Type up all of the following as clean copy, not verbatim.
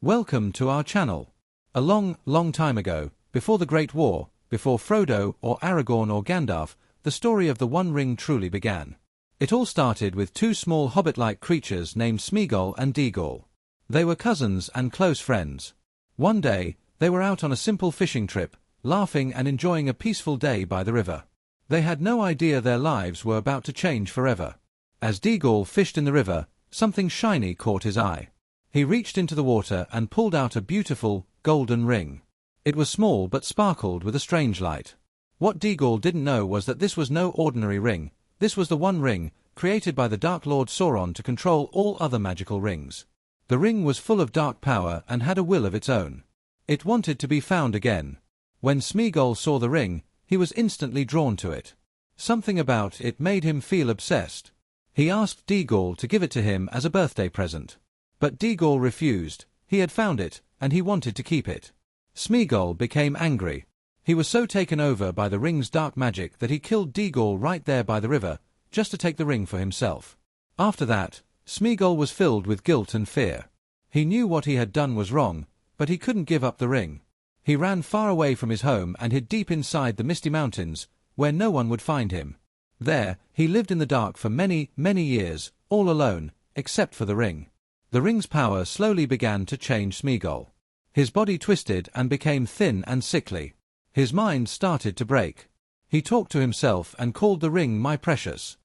Welcome to our channel. A long, long time ago, before the Great War, before Frodo or Aragorn or Gandalf, the story of the One Ring truly began. It all started with two small hobbit-like creatures named Smeagol and Deagol. They were cousins and close friends. One day, they were out on a simple fishing trip, laughing and enjoying a peaceful day by the river. They had no idea their lives were about to change forever. As Deagol fished in the river, something shiny caught his eye. He reached into the water and pulled out a beautiful, golden ring. It was small but sparkled with a strange light. What Deagol didn't know was that this was no ordinary ring. This was the One Ring, created by the Dark Lord Sauron to control all other magical rings. The ring was full of dark power and had a will of its own. It wanted to be found again. When Smeagol saw the ring, he was instantly drawn to it. Something about it made him feel obsessed. He asked Deagol to give it to him as a birthday present. But Deagol refused. He had found it, and he wanted to keep it. Smeagol became angry. He was so taken over by the ring's dark magic that he killed Deagol right there by the river, just to take the ring for himself. After that, Smeagol was filled with guilt and fear. He knew what he had done was wrong, but he couldn't give up the ring. He ran far away from his home and hid deep inside the misty mountains, where no one would find him. There, he lived in the dark for many, many years, all alone, except for the ring. The ring's power slowly began to change Smeagol. His body twisted and became thin and sickly. His mind started to break. He talked to himself and called the ring my precious.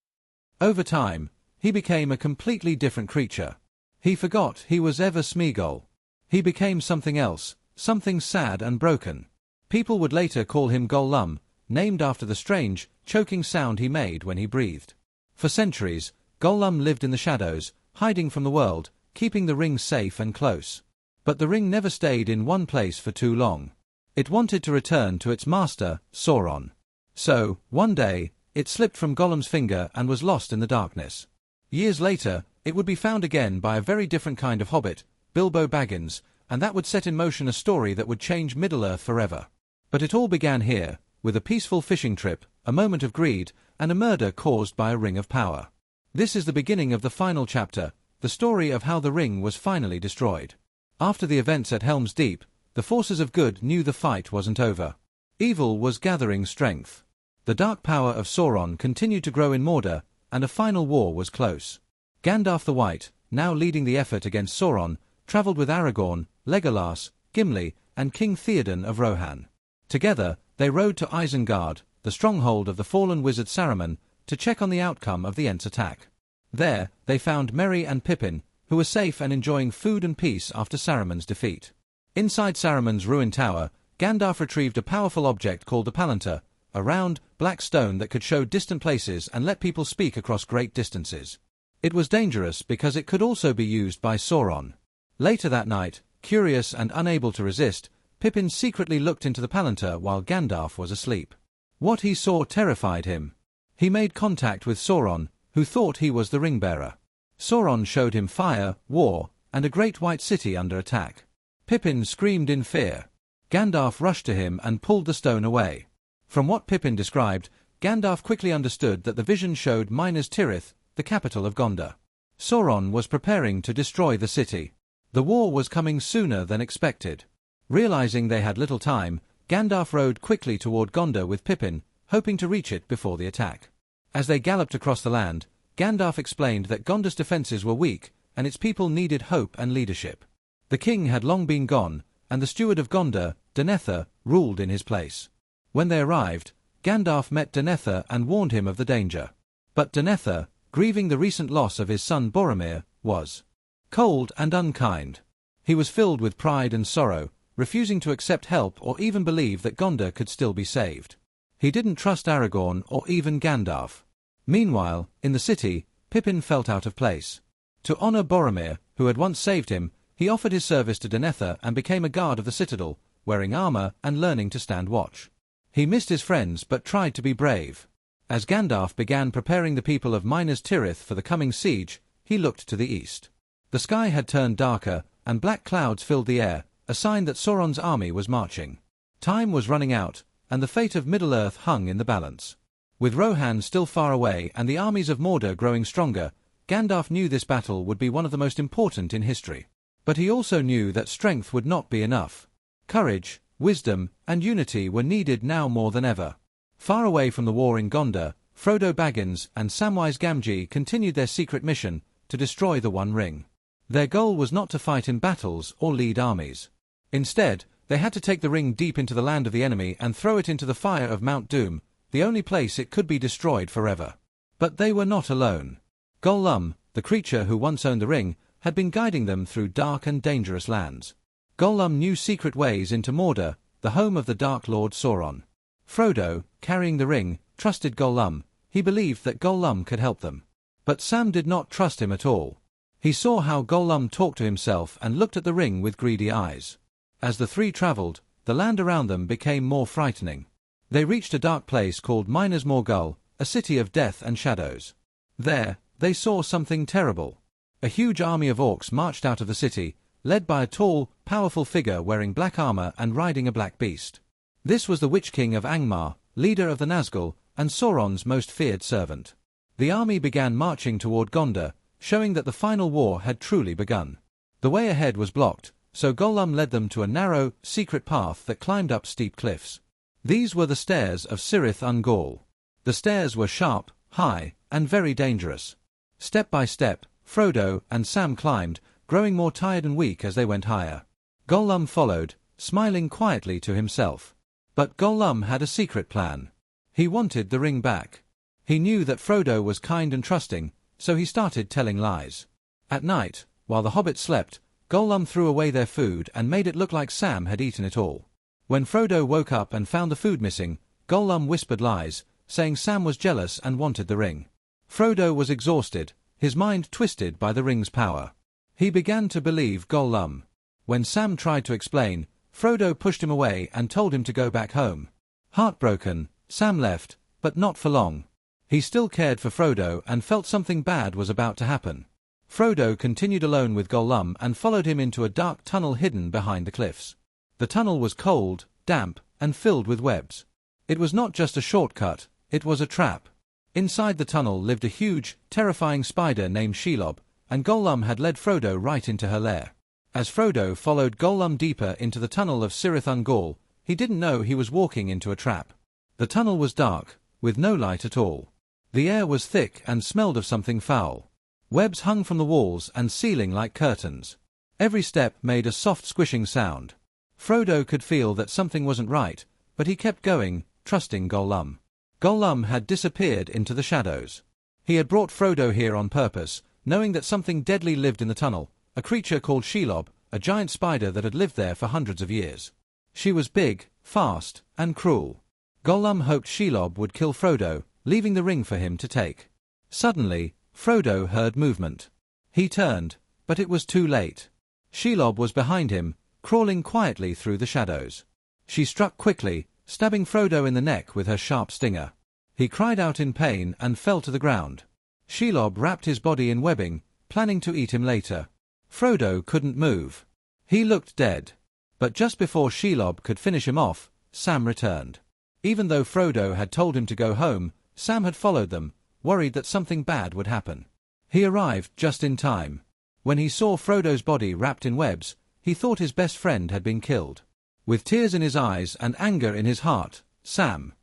Over time, he became a completely different creature. He forgot he was ever Smeagol. He became something else, something sad and broken. People would later call him Gollum, named after the strange, choking sound he made when he breathed. For centuries, Gollum lived in the shadows, hiding from the world, keeping the ring safe and close. But the ring never stayed in one place for too long. It wanted to return to its master, Sauron. So, one day, it slipped from Gollum's finger and was lost in the darkness. Years later, it would be found again by a very different kind of hobbit, Bilbo Baggins, and that would set in motion a story that would change Middle-earth forever. But it all began here, with a peaceful fishing trip, a moment of greed, and a murder caused by a ring of power. This is the beginning of the final chapter, the story of how the ring was finally destroyed. After the events at Helm's Deep, the forces of good knew the fight wasn't over. Evil was gathering strength. The dark power of Sauron continued to grow in Mordor, and a final war was close. Gandalf the White, now leading the effort against Sauron, traveled with Aragorn, Legolas, Gimli, and King Theoden of Rohan. Together, they rode to Isengard, the stronghold of the fallen wizard Saruman, to check on the outcome of the Ents' attack. There, they found Merry and Pippin, who were safe and enjoying food and peace after Saruman's defeat. Inside Saruman's ruined tower, Gandalf retrieved a powerful object called the Palantir, a round, black stone that could show distant places and let people speak across great distances. It was dangerous because it could also be used by Sauron. Later that night, curious and unable to resist, Pippin secretly looked into the Palantir while Gandalf was asleep. What he saw terrified him. He made contact with Sauron, who thought he was the ring-bearer. Sauron showed him fire, war, and a great white city under attack. Pippin screamed in fear. Gandalf rushed to him and pulled the stone away. From what Pippin described, Gandalf quickly understood that the vision showed Minas Tirith, the capital of Gondor. Sauron was preparing to destroy the city. The war was coming sooner than expected. Realizing they had little time, Gandalf rode quickly toward Gondor with Pippin, hoping to reach it before the attack. As they galloped across the land, Gandalf explained that Gondor's defenses were weak, and its people needed hope and leadership. The king had long been gone, and the steward of Gondor, Denethor, ruled in his place. When they arrived, Gandalf met Denethor and warned him of the danger. But Denethor, grieving the recent loss of his son Boromir, was cold and unkind. He was filled with pride and sorrow, refusing to accept help or even believe that Gondor could still be saved. He didn't trust Aragorn or even Gandalf. Meanwhile, in the city, Pippin felt out of place. To honor Boromir, who had once saved him, he offered his service to Denethor and became a guard of the citadel, wearing armor and learning to stand watch. He missed his friends but tried to be brave. As Gandalf began preparing the people of Minas Tirith for the coming siege, he looked to the east. The sky had turned darker, and black clouds filled the air, a sign that Sauron's army was marching. Time was running out, and the fate of Middle-earth hung in the balance. With Rohan still far away and the armies of Mordor growing stronger, Gandalf knew this battle would be one of the most important in history. But he also knew that strength would not be enough. Courage, wisdom, and unity were needed now more than ever. Far away from the war in Gondor, Frodo Baggins and Samwise Gamgee continued their secret mission to destroy the One Ring. Their goal was not to fight in battles or lead armies. Instead, they had to take the ring deep into the land of the enemy and throw it into the fire of Mount Doom, the only place it could be destroyed forever. But they were not alone. Gollum, the creature who once owned the ring, had been guiding them through dark and dangerous lands. Gollum knew secret ways into Mordor, the home of the Dark Lord Sauron. Frodo, carrying the ring, trusted Gollum. He believed that Gollum could help them. But Sam did not trust him at all. He saw how Gollum talked to himself and looked at the ring with greedy eyes. As the three traveled, the land around them became more frightening. They reached a dark place called Minas Morgul, a city of death and shadows. There, they saw something terrible. A huge army of orcs marched out of the city, led by a tall, powerful figure wearing black armor and riding a black beast. This was the Witch King of Angmar, leader of the Nazgul, and Sauron's most feared servant. The army began marching toward Gondor, showing that the final war had truly begun. The way ahead was blocked, so Gollum led them to a narrow, secret path that climbed up steep cliffs. These were the stairs of Cirith Ungol. The stairs were sharp, high, and very dangerous. Step by step, Frodo and Sam climbed, growing more tired and weak as they went higher. Gollum followed, smiling quietly to himself. But Gollum had a secret plan. He wanted the ring back. He knew that Frodo was kind and trusting, so he started telling lies. At night, while the hobbits slept, Gollum threw away their food and made it look like Sam had eaten it all. When Frodo woke up and found the food missing, Gollum whispered lies, saying Sam was jealous and wanted the ring. Frodo was exhausted, his mind twisted by the ring's power. He began to believe Gollum. When Sam tried to explain, Frodo pushed him away and told him to go back home. Heartbroken, Sam left, but not for long. He still cared for Frodo and felt something bad was about to happen. Frodo continued alone with Gollum and followed him into a dark tunnel hidden behind the cliffs. The tunnel was cold, damp, and filled with webs. It was not just a shortcut, it was a trap. Inside the tunnel lived a huge, terrifying spider named Shelob, and Gollum had led Frodo right into her lair. As Frodo followed Gollum deeper into the tunnel of Cirith Ungol, he didn't know he was walking into a trap. The tunnel was dark, with no light at all. The air was thick and smelled of something foul. Webs hung from the walls and ceiling like curtains. Every step made a soft squishing sound. Frodo could feel that something wasn't right, but he kept going, trusting Gollum. Gollum had disappeared into the shadows. He had brought Frodo here on purpose, knowing that something deadly lived in the tunnel, a creature called Shelob, a giant spider that had lived there for hundreds of years. She was big, fast, and cruel. Gollum hoped Shelob would kill Frodo, leaving the ring for him to take. Suddenly, Frodo heard movement. He turned, but it was too late. Shelob was behind him, crawling quietly through the shadows. She struck quickly, stabbing Frodo in the neck with her sharp stinger. He cried out in pain and fell to the ground. Shelob wrapped his body in webbing, planning to eat him later. Frodo couldn't move. He looked dead. But just before Shelob could finish him off, Sam returned. Even though Frodo had told him to go home, Sam had followed them, worried that something bad would happen. He arrived just in time. When he saw Frodo's body wrapped in webs, he thought his best friend had been killed. With tears in his eyes and anger in his heart, Sam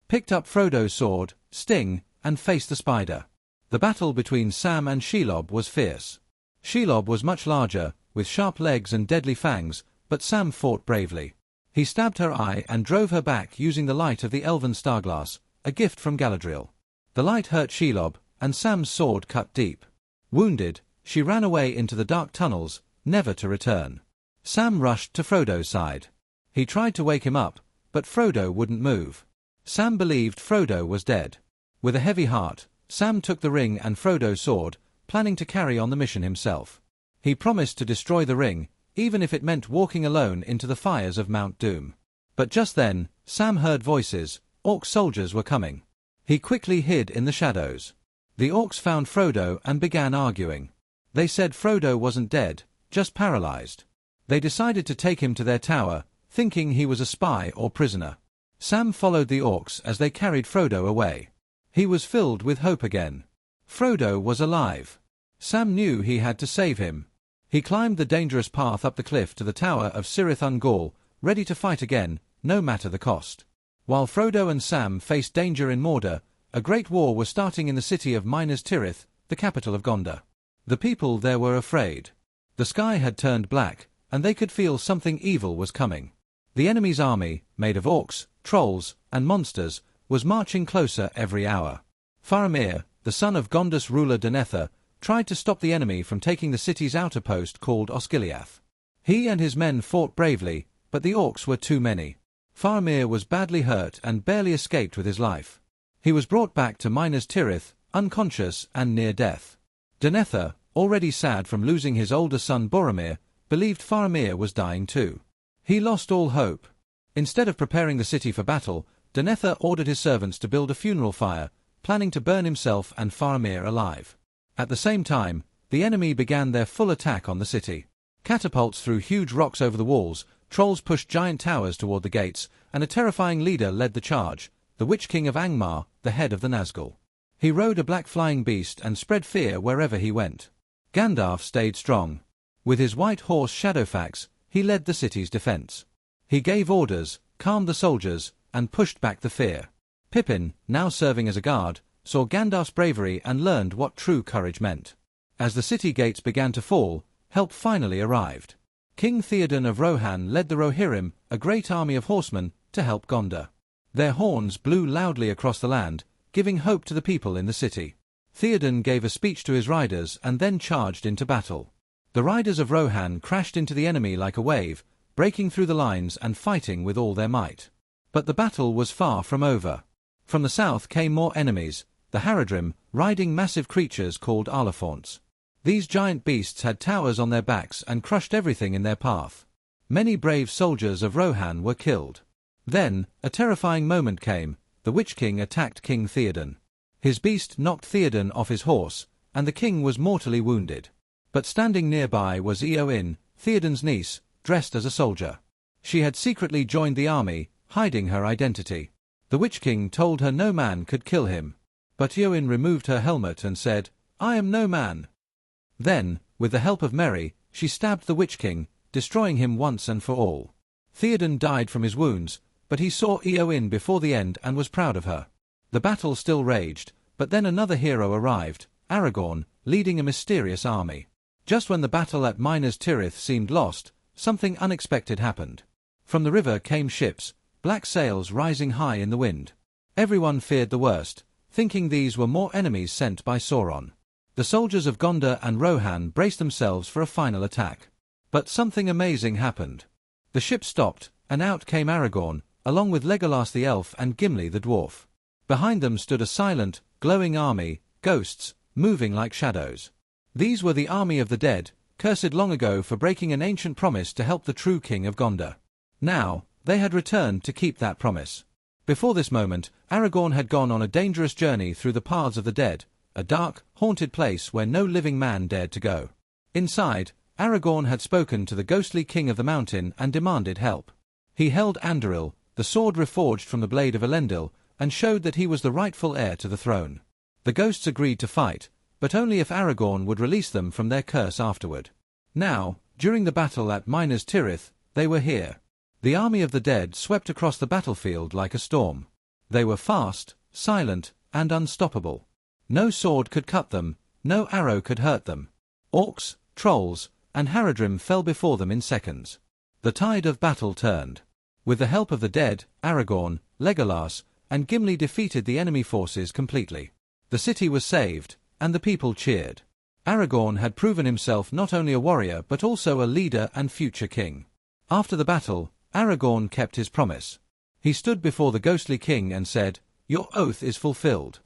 picked up Frodo's sword, Sting, and faced the spider. The battle between Sam and Shelob was fierce. Shelob was much larger, with sharp legs and deadly fangs, but Sam fought bravely. He stabbed her eye and drove her back using the light of the elven starglass, a gift from Galadriel. The light hurt Shelob, and Sam's sword cut deep. Wounded, she ran away into the dark tunnels, never to return. Sam rushed to Frodo's side. He tried to wake him up, but Frodo wouldn't move. Sam believed Frodo was dead. With a heavy heart, Sam took the ring and Frodo's sword, planning to carry on the mission himself. He promised to destroy the ring, even if it meant walking alone into the fires of Mount Doom. But just then, Sam heard voices. Orc soldiers were coming. He quickly hid in the shadows. The orcs found Frodo and began arguing. They said Frodo wasn't dead, just paralyzed. They decided to take him to their tower, thinking he was a spy or prisoner. Sam followed the orcs as they carried Frodo away. He was filled with hope again. Frodo was alive. Sam knew he had to save him. He climbed the dangerous path up the cliff to the tower of Cirith Ungol, ready to fight again, no matter the cost. While Frodo and Sam faced danger in Mordor, a great war was starting in the city of Minas Tirith, the capital of Gondor. The people there were afraid. The sky had turned black, and they could feel something evil was coming. The enemy's army, made of orcs, trolls, and monsters, was marching closer every hour. Faramir, the son of Gondor's ruler Denethor, tried to stop the enemy from taking the city's outer post called Osgiliath. He and his men fought bravely, but the orcs were too many. Faramir was badly hurt and barely escaped with his life. He was brought back to Minas Tirith, unconscious and near death. Denethor, already sad from losing his older son Boromir, believed Faramir was dying too. He lost all hope. Instead of preparing the city for battle, Denethor ordered his servants to build a funeral fire, planning to burn himself and Faramir alive. At the same time, the enemy began their full attack on the city. Catapults threw huge rocks over the walls, trolls pushed giant towers toward the gates, and a terrifying leader led the charge, the Witch King of Angmar, the head of the Nazgul. He rode a black flying beast and spread fear wherever he went. Gandalf stayed strong. With his white horse Shadowfax, he led the city's defense. He gave orders, calmed the soldiers, and pushed back the fear. Pippin, now serving as a guard, saw Gandalf's bravery and learned what true courage meant. As the city gates began to fall, help finally arrived. King Theoden of Rohan led the Rohirrim, a great army of horsemen, to help Gondor. Their horns blew loudly across the land, giving hope to the people in the city. Theoden gave a speech to his riders and then charged into battle. The riders of Rohan crashed into the enemy like a wave, breaking through the lines and fighting with all their might. But the battle was far from over. From the south came more enemies, the Haradrim, riding massive creatures called Arlafaunts. These giant beasts had towers on their backs and crushed everything in their path. Many brave soldiers of Rohan were killed. Then, a terrifying moment came. The Witch King attacked King Theoden. His beast knocked Theoden off his horse, and the king was mortally wounded. But standing nearby was Eowyn, Theoden's niece, dressed as a soldier. She had secretly joined the army, hiding her identity. The Witch King told her no man could kill him. But Eowyn removed her helmet and said, "I am no man." Then, with the help of Merry, she stabbed the Witch King, destroying him once and for all. Theoden died from his wounds, but he saw Eowyn before the end and was proud of her. The battle still raged, but then another hero arrived, Aragorn, leading a mysterious army. Just when the battle at Minas Tirith seemed lost, something unexpected happened. From the river came ships, black sails rising high in the wind. Everyone feared the worst, thinking these were more enemies sent by Sauron. The soldiers of Gondor and Rohan braced themselves for a final attack. But something amazing happened. The ship stopped, and out came Aragorn, along with Legolas the elf and Gimli the dwarf. Behind them stood a silent, glowing army, ghosts, moving like shadows. These were the army of the dead, cursed long ago for breaking an ancient promise to help the true king of Gondor. Now, they had returned to keep that promise. Before this moment, Aragorn had gone on a dangerous journey through the paths of the dead, a dark, haunted place where no living man dared to go. Inside, Aragorn had spoken to the ghostly king of the mountain and demanded help. He held Anduril, the sword reforged from the blade of Elendil, and showed that he was the rightful heir to the throne. The ghosts agreed to fight, but only if Aragorn would release them from their curse afterward. Now, during the battle at Minas Tirith, they were here. The army of the dead swept across the battlefield like a storm. They were fast, silent, and unstoppable. No sword could cut them, no arrow could hurt them. Orcs, trolls, and Haradrim fell before them in seconds. The tide of battle turned. With the help of the dead, Aragorn, Legolas, and Gimli defeated the enemy forces completely. The city was saved, and the people cheered. Aragorn had proven himself not only a warrior but also a leader and future king. After the battle, Aragorn kept his promise. He stood before the ghostly king and said, "Your oath is fulfilled."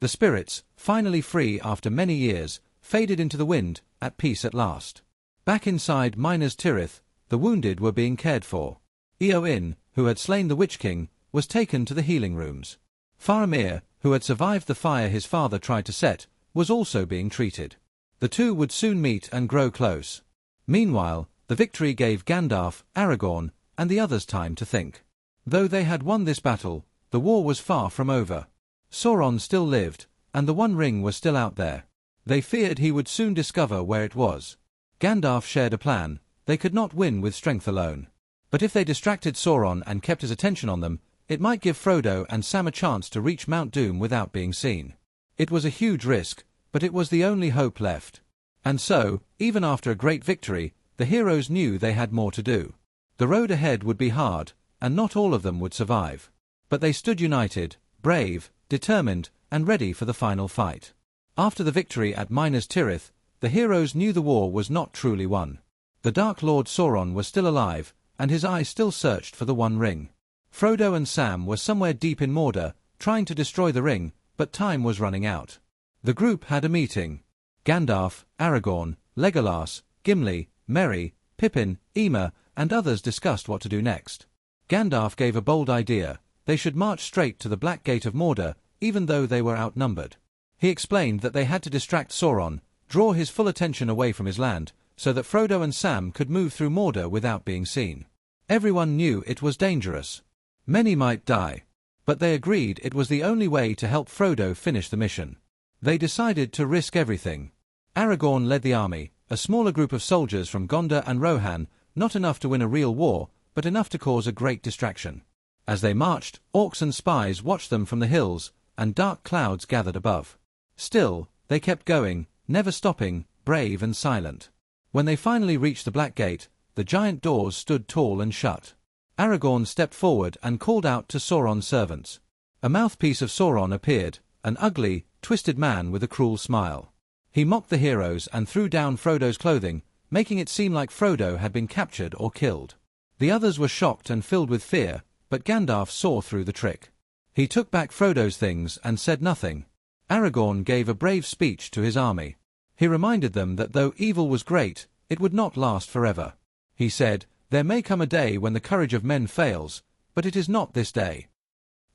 The spirits, finally free after many years, faded into the wind, at peace at last. Back inside Minas Tirith, the wounded were being cared for. Eowyn, who had slain the Witch King, was taken to the healing rooms. Faramir, who had survived the fire his father tried to set, was also being treated. The two would soon meet and grow close. Meanwhile, the victory gave Gandalf, Aragorn, and the others time to think. Though they had won this battle, the war was far from over. Sauron still lived, and the One Ring was still out there. They feared he would soon discover where it was. Gandalf shared a plan. They could not win with strength alone. But if they distracted Sauron and kept his attention on them, it might give Frodo and Sam a chance to reach Mount Doom without being seen. It was a huge risk, but it was the only hope left. And so, even after a great victory, the heroes knew they had more to do. The road ahead would be hard, and not all of them would survive. But they stood united, brave, determined, and ready for the final fight. After the victory at Minas Tirith, the heroes knew the war was not truly won. The Dark Lord Sauron was still alive, and his eye still searched for the One Ring. Frodo and Sam were somewhere deep in Mordor, trying to destroy the ring, but time was running out. The group had a meeting. Gandalf, Aragorn, Legolas, Gimli, Merry, Pippin, Ema, and others discussed what to do next. Gandalf gave a bold idea. They should march straight to the Black Gate of Mordor, even though they were outnumbered. He explained that they had to distract Sauron, draw his full attention away from his land, so that Frodo and Sam could move through Mordor without being seen. Everyone knew it was dangerous. Many might die. But they agreed it was the only way to help Frodo finish the mission. They decided to risk everything. Aragorn led the army, a smaller group of soldiers from Gondor and Rohan, not enough to win a real war, but enough to cause a great distraction. As they marched, orcs and spies watched them from the hills, and dark clouds gathered above. Still, they kept going, never stopping, brave and silent. When they finally reached the Black Gate, the giant doors stood tall and shut. Aragorn stepped forward and called out to Sauron's servants. A mouthpiece of Sauron appeared, an ugly, twisted man with a cruel smile. He mocked the heroes and threw down Frodo's clothing, making it seem like Frodo had been captured or killed. The others were shocked and filled with fear, but Gandalf saw through the trick. He took back Frodo's things and said nothing. Aragorn gave a brave speech to his army. He reminded them that though evil was great, it would not last forever. He said, "There may come a day when the courage of men fails, but it is not this day."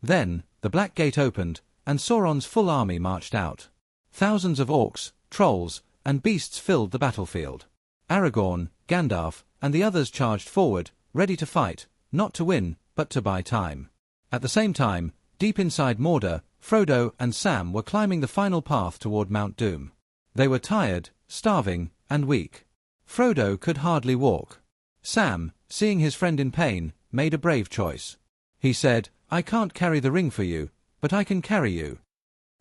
Then, the Black Gate opened, and Sauron's full army marched out. Thousands of orcs, trolls, and beasts filled the battlefield. Aragorn, Gandalf, and the others charged forward, ready to fight, not to win, but to buy time. At the same time, deep inside Mordor, Frodo and Sam were climbing the final path toward Mount Doom. They were tired, starving, and weak. Frodo could hardly walk. Sam, seeing his friend in pain, made a brave choice. He said, "I can't carry the ring for you, but I can carry you."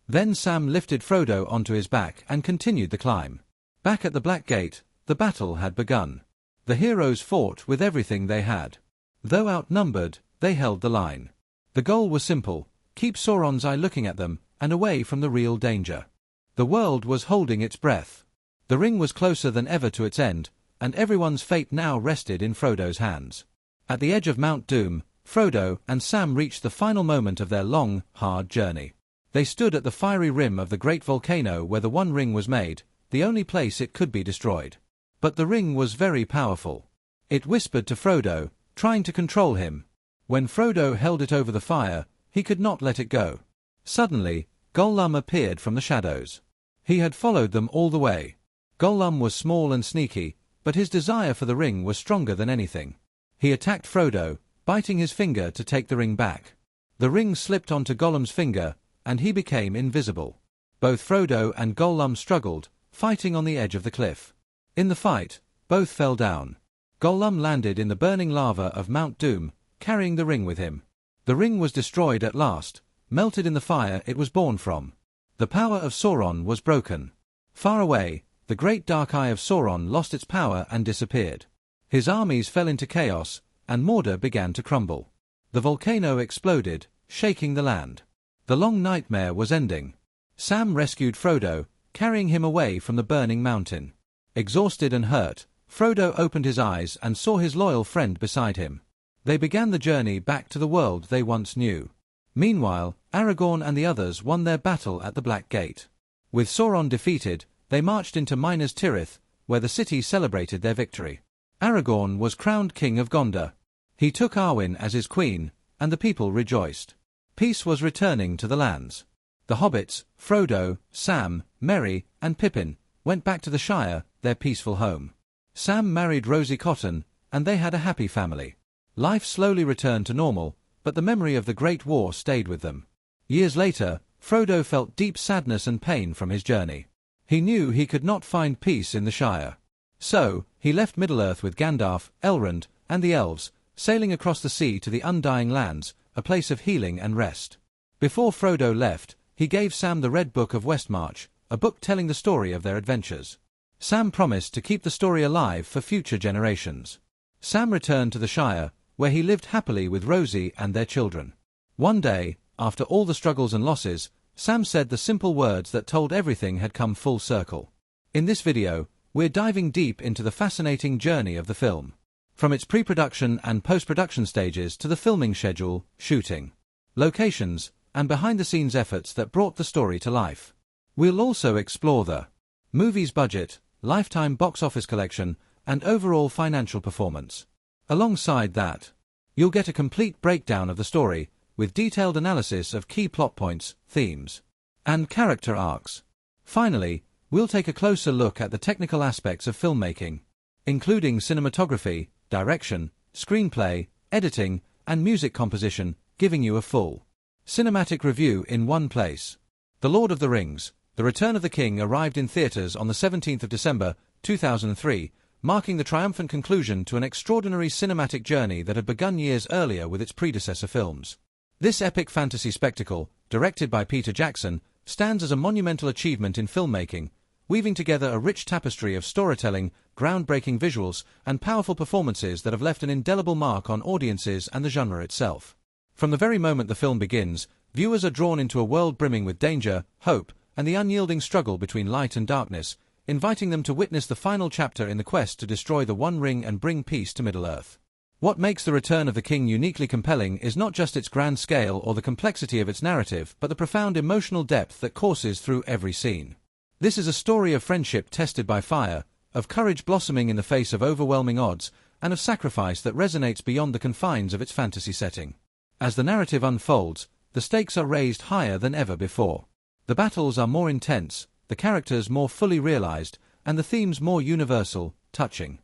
Then Sam lifted Frodo onto his back and continued the climb. Back at the Black Gate, the battle had begun. The heroes fought with everything they had. Though outnumbered, they held the line. The goal was simple: keep Sauron's eye looking at them, and away from the real danger. The world was holding its breath. The ring was closer than ever to its end, and everyone's fate now rested in Frodo's hands. At the edge of Mount Doom, Frodo and Sam reached the final moment of their long, hard journey. They stood at the fiery rim of the great volcano where the One Ring was made, the only place it could be destroyed. But the ring was very powerful. It whispered to Frodo, trying to control him. When Frodo held it over the fire, he could not let it go. Suddenly, Gollum appeared from the shadows. He had followed them all the way. Gollum was small and sneaky, but his desire for the ring was stronger than anything. He attacked Frodo, biting his finger to take the ring back. The ring slipped onto Gollum's finger, and he became invisible. Both Frodo and Gollum struggled, fighting on the edge of the cliff. In the fight, both fell down. Gollum landed in the burning lava of Mount Doom, carrying the ring with him. The ring was destroyed at last, melted in the fire it was born from. The power of Sauron was broken. Far away, the great dark eye of Sauron lost its power and disappeared. His armies fell into chaos, and Mordor began to crumble. The volcano exploded, shaking the land. The long nightmare was ending. Sam rescued Frodo, carrying him away from the burning mountain. Exhausted and hurt, Frodo opened his eyes and saw his loyal friend beside him. They began the journey back to the world they once knew. Meanwhile, Aragorn and the others won their battle at the Black Gate. With Sauron defeated, they marched into Minas Tirith, where the city celebrated their victory. Aragorn was crowned king of Gondor. He took Arwen as his queen, and the people rejoiced. Peace was returning to the lands. The hobbits, Frodo, Sam, Merry, and Pippin, went back to the Shire, their peaceful home. Sam married Rosie Cotton, and they had a happy family. Life slowly returned to normal, but the memory of the Great War stayed with them. Years later, Frodo felt deep sadness and pain from his journey. He knew he could not find peace in the Shire. So, he left Middle-earth with Gandalf, Elrond, and the elves, sailing across the sea to the Undying Lands, a place of healing and rest. Before Frodo left, he gave Sam the Red Book of Westmarch, a book telling the story of their adventures. Sam promised to keep the story alive for future generations. Sam returned to the Shire, where he lived happily with Rosie and their children. One day, after all the struggles and losses, Sam said the simple words that told everything had come full circle. In this video, we're diving deep into the fascinating journey of the film. From its pre-production and post-production stages to the filming schedule, shooting, locations, and behind-the-scenes efforts that brought the story to life. We'll also explore the movie's budget, lifetime box office collection, and overall financial performance. Alongside that, you'll get a complete breakdown of the story, with detailed analysis of key plot points, themes, and character arcs. Finally, we'll take a closer look at the technical aspects of filmmaking, including cinematography, direction, screenplay, editing, and music composition, giving you a full cinematic review in one place. The Lord of the Rings, The Return of the King arrived in theaters on the 17th of December, 2003, marking the triumphant conclusion to an extraordinary cinematic journey that had begun years earlier with its predecessor films. This epic fantasy spectacle, directed by Peter Jackson, stands as a monumental achievement in filmmaking, weaving together a rich tapestry of storytelling, groundbreaking visuals, and powerful performances that have left an indelible mark on audiences and the genre itself. From the very moment the film begins, viewers are drawn into a world brimming with danger, hope, and the unyielding struggle between light and darkness, inviting them to witness the final chapter in the quest to destroy the One Ring and bring peace to Middle-earth. What makes The Return of the King uniquely compelling is not just its grand scale or the complexity of its narrative, but the profound emotional depth that courses through every scene. This is a story of friendship tested by fire, of courage blossoming in the face of overwhelming odds, and of sacrifice that resonates beyond the confines of its fantasy setting. As the narrative unfolds, the stakes are raised higher than ever before. The battles are more intense, the characters more fully realized, and the themes more universal, touching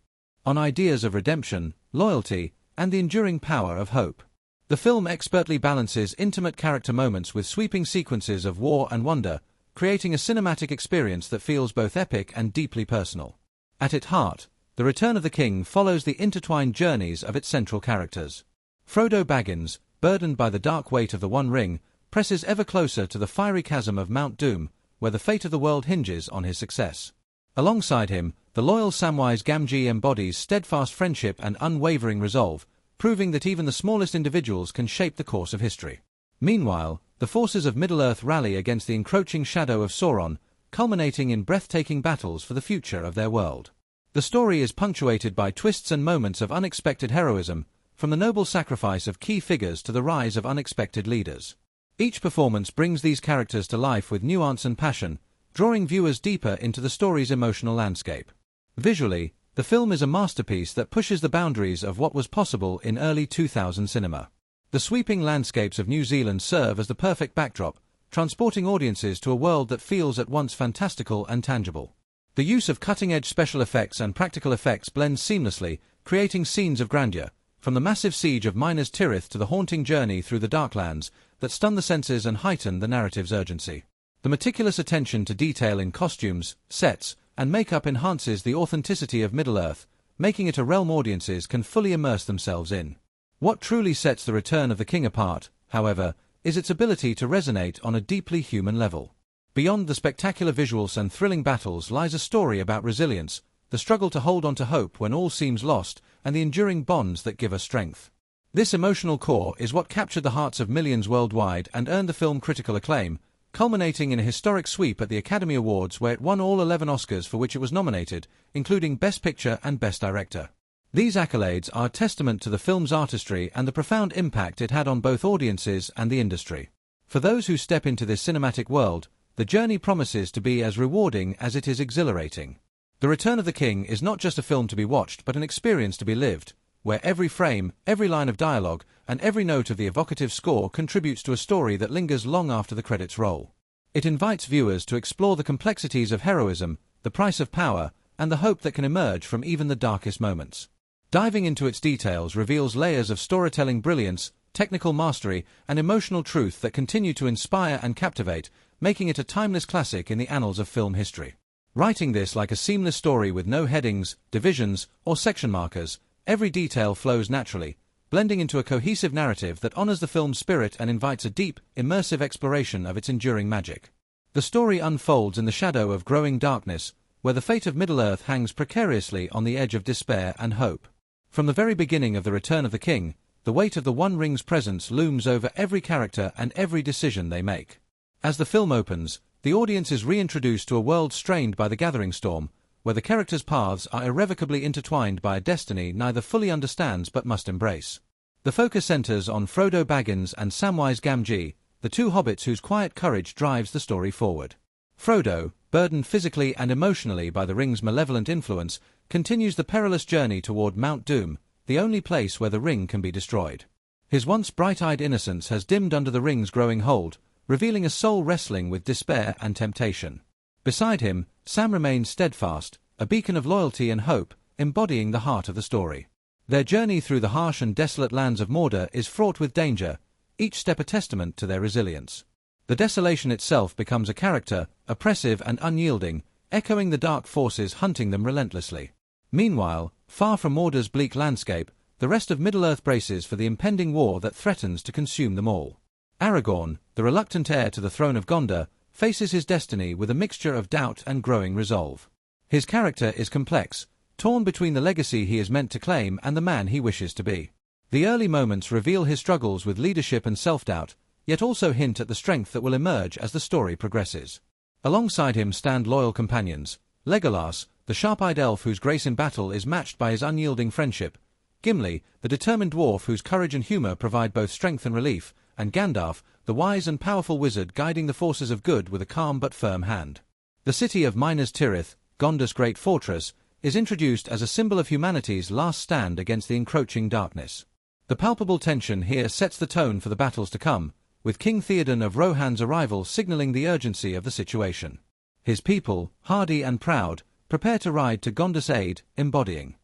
on ideas of redemption, loyalty, and the enduring power of hope. The film expertly balances intimate character moments with sweeping sequences of war and wonder, creating a cinematic experience that feels both epic and deeply personal. At its heart, The Return of the King follows the intertwined journeys of its central characters. Frodo Baggins, burdened by the dark weight of the One Ring, presses ever closer to the fiery chasm of Mount Doom, where the fate of the world hinges on his success. Alongside him, the loyal Samwise Gamgee embodies steadfast friendship and unwavering resolve, proving that even the smallest individuals can shape the course of history. Meanwhile, the forces of Middle-earth rally against the encroaching shadow of Sauron, culminating in breathtaking battles for the future of their world. The story is punctuated by twists and moments of unexpected heroism, from the noble sacrifice of key figures to the rise of unexpected leaders. Each performance brings these characters to life with nuance and passion, drawing viewers deeper into the story's emotional landscape. Visually, the film is a masterpiece that pushes the boundaries of what was possible in early 2000 cinema. The sweeping landscapes of New Zealand serve as the perfect backdrop, transporting audiences to a world that feels at once fantastical and tangible. The use of cutting-edge special effects and practical effects blends seamlessly, creating scenes of grandeur, from the massive siege of Minas Tirith to the haunting journey through the Darklands, that stun the senses and heighten the narrative's urgency. The meticulous attention to detail in costumes, sets, and makeup enhances the authenticity of Middle-earth, making it a realm audiences can fully immerse themselves in. What truly sets The Return of the King apart, however, is its ability to resonate on a deeply human level. Beyond the spectacular visuals and thrilling battles lies a story about resilience, the struggle to hold on to hope when all seems lost, and the enduring bonds that give us strength. This emotional core is what captured the hearts of millions worldwide and earned the film critical acclaim, culminating in a historic sweep at the Academy Awards where it won all 11 Oscars for which it was nominated, including Best Picture and Best Director. These accolades are a testament to the film's artistry and the profound impact it had on both audiences and the industry. For those who step into this cinematic world, the journey promises to be as rewarding as it is exhilarating. The Return of the King is not just a film to be watched but an experience to be lived, where every frame, every line of dialogue, and every note of the evocative score contributes to a story that lingers long after the credits roll. It invites viewers to explore the complexities of heroism, the price of power, and the hope that can emerge from even the darkest moments. Diving into its details reveals layers of storytelling brilliance, technical mastery, and emotional truth that continue to inspire and captivate, making it a timeless classic in the annals of film history. Writing this like a seamless story with no headings, divisions, or section markers, every detail flows naturally, blending into a cohesive narrative that honors the film's spirit and invites a deep, immersive exploration of its enduring magic. The story unfolds in the shadow of growing darkness, where the fate of Middle-earth hangs precariously on the edge of despair and hope. From the very beginning of The Return of the King, the weight of the One Ring's presence looms over every character and every decision they make. As the film opens, the audience is reintroduced to a world strained by the gathering storm, where the characters' paths are irrevocably intertwined by a destiny neither fully understands but must embrace. The focus centers on Frodo Baggins and Samwise Gamgee, the two hobbits whose quiet courage drives the story forward. Frodo, burdened physically and emotionally by the ring's malevolent influence, continues the perilous journey toward Mount Doom, the only place where the ring can be destroyed. His once bright-eyed innocence has dimmed under the ring's growing hold, revealing a soul wrestling with despair and temptation. Beside him, Sam remains steadfast, a beacon of loyalty and hope, embodying the heart of the story. Their journey through the harsh and desolate lands of Mordor is fraught with danger, each step a testament to their resilience. The desolation itself becomes a character, oppressive and unyielding, echoing the dark forces hunting them relentlessly. Meanwhile, far from Mordor's bleak landscape, the rest of Middle-earth braces for the impending war that threatens to consume them all. Aragorn, the reluctant heir to the throne of Gondor, faces his destiny with a mixture of doubt and growing resolve. His character is complex, torn between the legacy he is meant to claim and the man he wishes to be. The early moments reveal his struggles with leadership and self-doubt, yet also hint at the strength that will emerge as the story progresses. Alongside him stand loyal companions: Legolas, the sharp-eyed elf whose grace in battle is matched by his unyielding friendship; Gimli, the determined dwarf whose courage and humor provide both strength and relief; and Gandalf, the wise and powerful wizard guiding the forces of good with a calm but firm hand. The city of Minas Tirith, Gondor's great fortress, is introduced as a symbol of humanity's last stand against the encroaching darkness. The palpable tension here sets the tone for the battles to come, with King Theoden of Rohan's arrival signaling the urgency of the situation. His people, hardy and proud, prepare to ride to Gondor's aid, embodying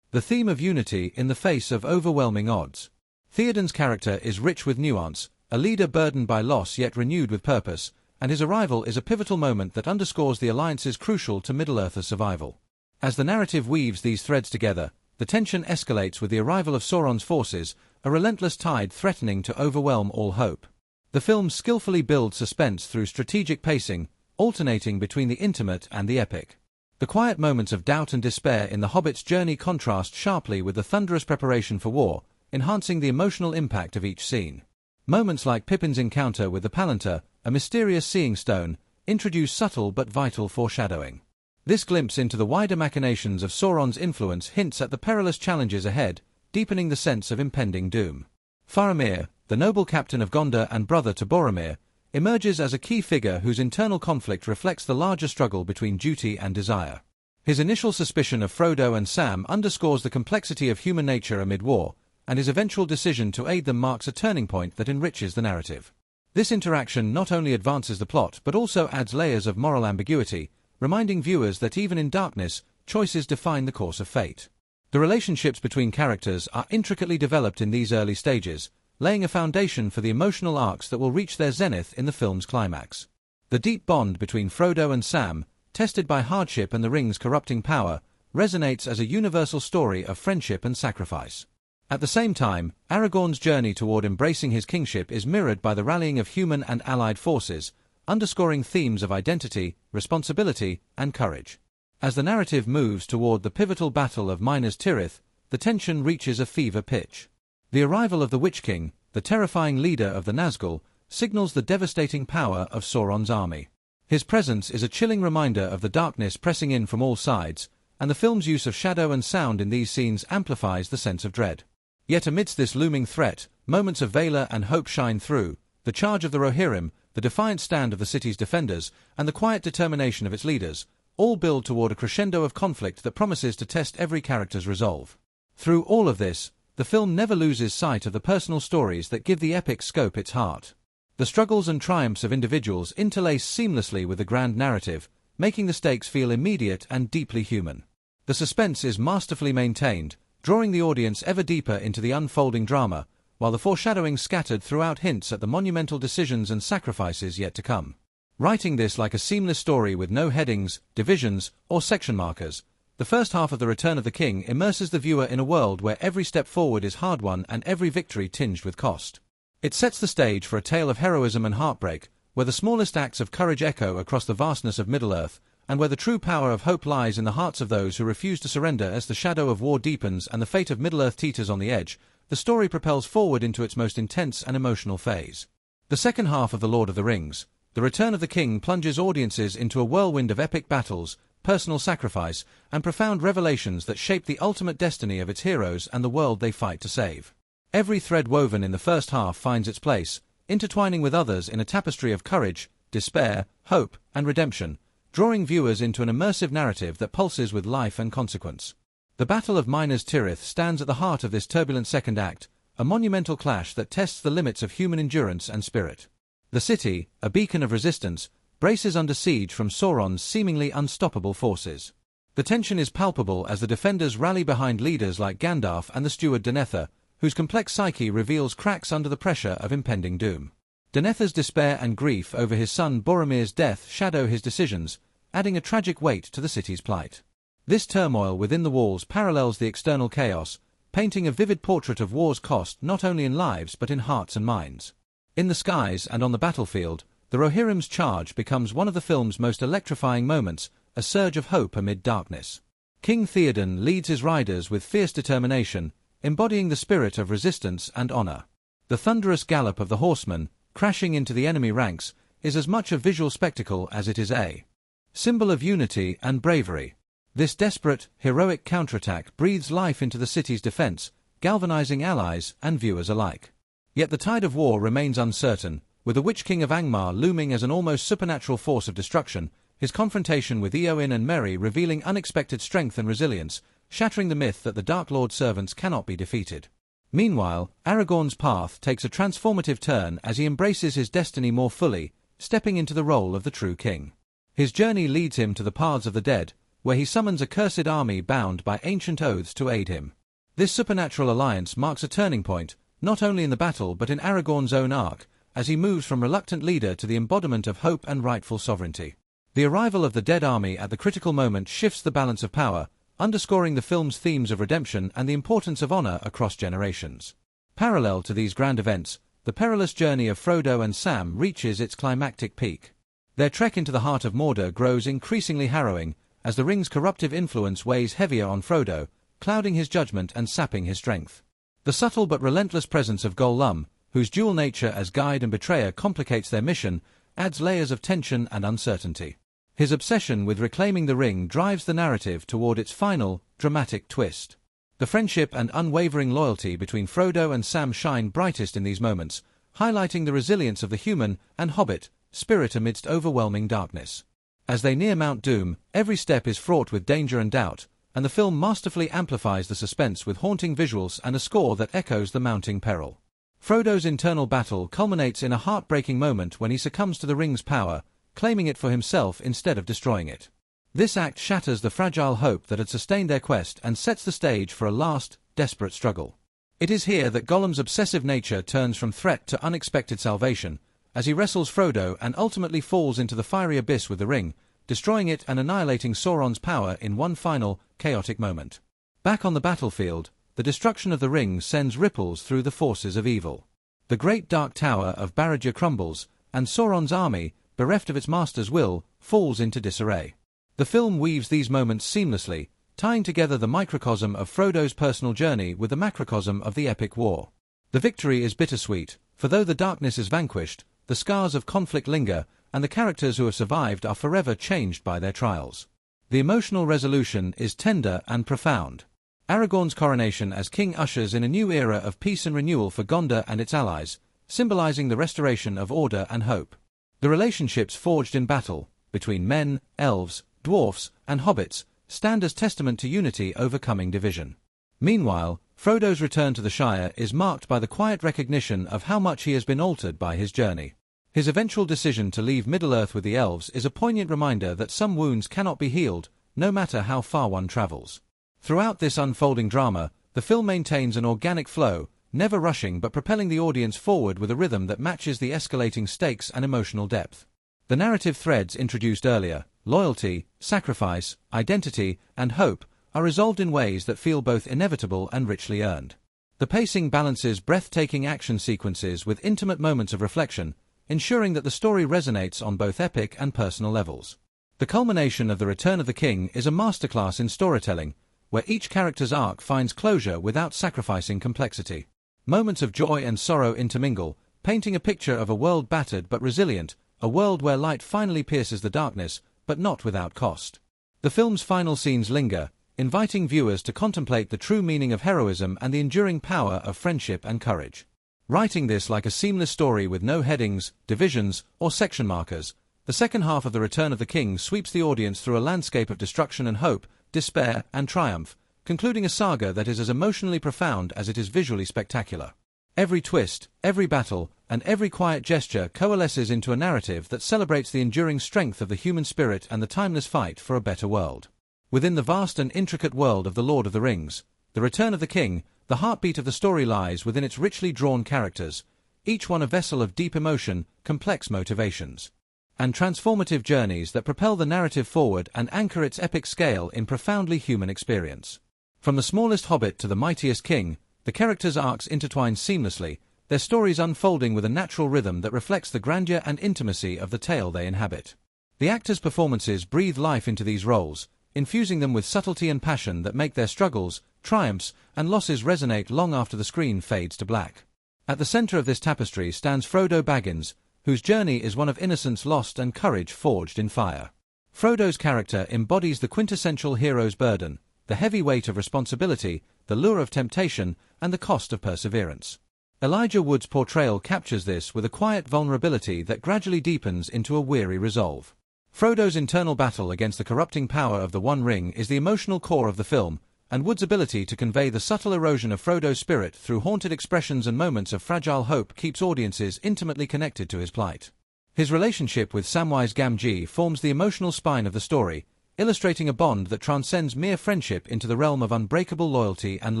the theme of unity in the face of overwhelming odds. Theoden's character is rich with nuance, a leader burdened by loss yet renewed with purpose, and his arrival is a pivotal moment that underscores the alliances crucial to Middle-earth's survival. As the narrative weaves these threads together, the tension escalates with the arrival of Sauron's forces, a relentless tide threatening to overwhelm all hope. The film skillfully builds suspense through strategic pacing, alternating between the intimate and the epic. The quiet moments of doubt and despair in The Hobbit's journey contrast sharply with the thunderous preparation for war, enhancing the emotional impact of each scene. Moments like Pippin's encounter with the Palantir, a mysterious seeing stone, introduce subtle but vital foreshadowing. This glimpse into the wider machinations of Sauron's influence hints at the perilous challenges ahead, deepening the sense of impending doom. Faramir, the noble captain of Gondor and brother to Boromir, emerges as a key figure whose internal conflict reflects the larger struggle between duty and desire. His initial suspicion of Frodo and Sam underscores the complexity of human nature amid war, and his eventual decision to aid them marks a turning point that enriches the narrative. This interaction not only advances the plot but also adds layers of moral ambiguity, reminding viewers that even in darkness, choices define the course of fate. The relationships between characters are intricately developed in these early stages, laying a foundation for the emotional arcs that will reach their zenith in the film's climax. The deep bond between Frodo and Sam, tested by hardship and the ring's corrupting power, resonates as a universal story of friendship and sacrifice. At the same time, Aragorn's journey toward embracing his kingship is mirrored by the rallying of human and allied forces, underscoring themes of identity, responsibility, and courage. As the narrative moves toward the pivotal battle of Minas Tirith, the tension reaches a fever pitch. The arrival of the Witch King, the terrifying leader of the Nazgul, signals the devastating power of Sauron's army. His presence is a chilling reminder of the darkness pressing in from all sides, and the film's use of shadow and sound in these scenes amplifies the sense of dread. Yet amidst this looming threat, moments of valor and hope shine through: the charge of the Rohirrim, the defiant stand of the city's defenders, and the quiet determination of its leaders, all build toward a crescendo of conflict that promises to test every character's resolve. Through all of this, the film never loses sight of the personal stories that give the epic scope its heart. The struggles and triumphs of individuals interlace seamlessly with the grand narrative, making the stakes feel immediate and deeply human. The suspense is masterfully maintained, drawing the audience ever deeper into the unfolding drama, while the foreshadowing scattered throughout hints at the monumental decisions and sacrifices yet to come. Writing this like a seamless story with no headings, divisions, or section markers, the first half of The Return of the King immerses the viewer in a world where every step forward is hard-won and every victory tinged with cost. It sets the stage for a tale of heroism and heartbreak, where the smallest acts of courage echo across the vastness of Middle-earth, and where the true power of hope lies in the hearts of those who refuse to surrender. As the shadow of war deepens and the fate of Middle-earth teeters on the edge, the story propels forward into its most intense and emotional phase. The second half of The Lord of the Rings, The Return of the King, plunges audiences into a whirlwind of epic battles, personal sacrifice, and profound revelations that shape the ultimate destiny of its heroes and the world they fight to save. Every thread woven in the first half finds its place, intertwining with others in a tapestry of courage, despair, hope, and redemption, drawing viewers into an immersive narrative that pulses with life and consequence. The Battle of Minas Tirith stands at the heart of this turbulent second act, a monumental clash that tests the limits of human endurance and spirit. The city, a beacon of resistance, braces under siege from Sauron's seemingly unstoppable forces. The tension is palpable as the defenders rally behind leaders like Gandalf and the steward Denethor, whose complex psyche reveals cracks under the pressure of impending doom. Denethor's despair and grief over his son Boromir's death shadow his decisions, adding a tragic weight to the city's plight. This turmoil within the walls parallels the external chaos, painting a vivid portrait of war's cost not only in lives but in hearts and minds. In the skies and on the battlefield, the Rohirrim's charge becomes one of the film's most electrifying moments, a surge of hope amid darkness. King Theoden leads his riders with fierce determination, embodying the spirit of resistance and honor. The thunderous gallop of the horsemen, crashing into the enemy ranks, is as much a visual spectacle as it is a symbol of unity and bravery. This desperate, heroic counterattack breathes life into the city's defense, galvanizing allies and viewers alike. Yet the tide of war remains uncertain, with the Witch King of Angmar looming as an almost supernatural force of destruction, his confrontation with Eowyn and Merry revealing unexpected strength and resilience, shattering the myth that the Dark Lord's servants cannot be defeated. Meanwhile, Aragorn's path takes a transformative turn as he embraces his destiny more fully, stepping into the role of the true king. His journey leads him to the paths of the dead, where he summons a cursed army bound by ancient oaths to aid him. This supernatural alliance marks a turning point, not only in the battle but in Aragorn's own arc, as he moves from reluctant leader to the embodiment of hope and rightful sovereignty. The arrival of the dead army at the critical moment shifts the balance of power, underscoring the film's themes of redemption and the importance of honor across generations. Parallel to these grand events, the perilous journey of Frodo and Sam reaches its climactic peak. Their trek into the heart of Mordor grows increasingly harrowing, as the ring's corruptive influence weighs heavier on Frodo, clouding his judgment and sapping his strength. The subtle but relentless presence of Gollum, whose dual nature as guide and betrayer complicates their mission, adds layers of tension and uncertainty. His obsession with reclaiming the ring drives the narrative toward its final, dramatic twist. The friendship and unwavering loyalty between Frodo and Sam shine brightest in these moments, highlighting the resilience of the human and hobbit spirit amidst overwhelming darkness. As they near Mount Doom, every step is fraught with danger and doubt, and the film masterfully amplifies the suspense with haunting visuals and a score that echoes the mounting peril. Frodo's internal battle culminates in a heartbreaking moment when he succumbs to the ring's power, claiming it for himself instead of destroying it. This act shatters the fragile hope that had sustained their quest and sets the stage for a last, desperate struggle. It is here that Gollum's obsessive nature turns from threat to unexpected salvation, as he wrestles Frodo and ultimately falls into the fiery abyss with the ring, destroying it and annihilating Sauron's power in one final, chaotic moment. Back on the battlefield, the destruction of the ring sends ripples through the forces of evil. The great dark tower of Barad-dûr crumbles, and Sauron's army, bereft of its master's will, falls into disarray. The film weaves these moments seamlessly, tying together the microcosm of Frodo's personal journey with the macrocosm of the epic war. The victory is bittersweet, for though the darkness is vanquished, the scars of conflict linger, and the characters who have survived are forever changed by their trials. The emotional resolution is tender and profound. Aragorn's coronation as king ushers in a new era of peace and renewal for Gondor and its allies, symbolizing the restoration of order and hope. The relationships forged in battle, between men, elves, dwarfs, and hobbits, stand as testament to unity overcoming division. Meanwhile, Frodo's return to the Shire is marked by the quiet recognition of how much he has been altered by his journey. His eventual decision to leave Middle-earth with the elves is a poignant reminder that some wounds cannot be healed, no matter how far one travels. Throughout this unfolding drama, the film maintains an organic flow, never rushing but propelling the audience forward with a rhythm that matches the escalating stakes and emotional depth. The narrative threads introduced earlier, loyalty, sacrifice, identity, and hope, are resolved in ways that feel both inevitable and richly earned. The pacing balances breathtaking action sequences with intimate moments of reflection, ensuring that the story resonates on both epic and personal levels. The culmination of The Return of the King is a masterclass in storytelling, where each character's arc finds closure without sacrificing complexity. Moments of joy and sorrow intermingle, painting a picture of a world battered but resilient, a world where light finally pierces the darkness, but not without cost. The film's final scenes linger, inviting viewers to contemplate the true meaning of heroism and the enduring power of friendship and courage. Writing this like a seamless story with no headings, divisions, or section markers, the second half of The Return of the King sweeps the audience through a landscape of destruction and hope, despair and triumph, concluding a saga that is as emotionally profound as it is visually spectacular. Every twist, every battle, and every quiet gesture coalesces into a narrative that celebrates the enduring strength of the human spirit and the timeless fight for a better world. Within the vast and intricate world of The Lord of the Rings, The Return of the King, the heartbeat of the story lies within its richly drawn characters, each one a vessel of deep emotion, complex motivations, and transformative journeys that propel the narrative forward and anchor its epic scale in profoundly human experience. From the smallest hobbit to the mightiest king, the characters' arcs intertwine seamlessly, their stories unfolding with a natural rhythm that reflects the grandeur and intimacy of the tale they inhabit. The actors' performances breathe life into these roles, infusing them with subtlety and passion that make their struggles, triumphs, and losses resonate long after the screen fades to black. At the center of this tapestry stands Frodo Baggins, whose journey is one of innocence lost and courage forged in fire. Frodo's character embodies the quintessential hero's burden, the heavy weight of responsibility, the lure of temptation, and the cost of perseverance. Elijah Wood's portrayal captures this with a quiet vulnerability that gradually deepens into a weary resolve. Frodo's internal battle against the corrupting power of the One Ring is the emotional core of the film, and Wood's ability to convey the subtle erosion of Frodo's spirit through haunted expressions and moments of fragile hope keeps audiences intimately connected to his plight. His relationship with Samwise Gamgee forms the emotional spine of the story, illustrating a bond that transcends mere friendship into the realm of unbreakable loyalty and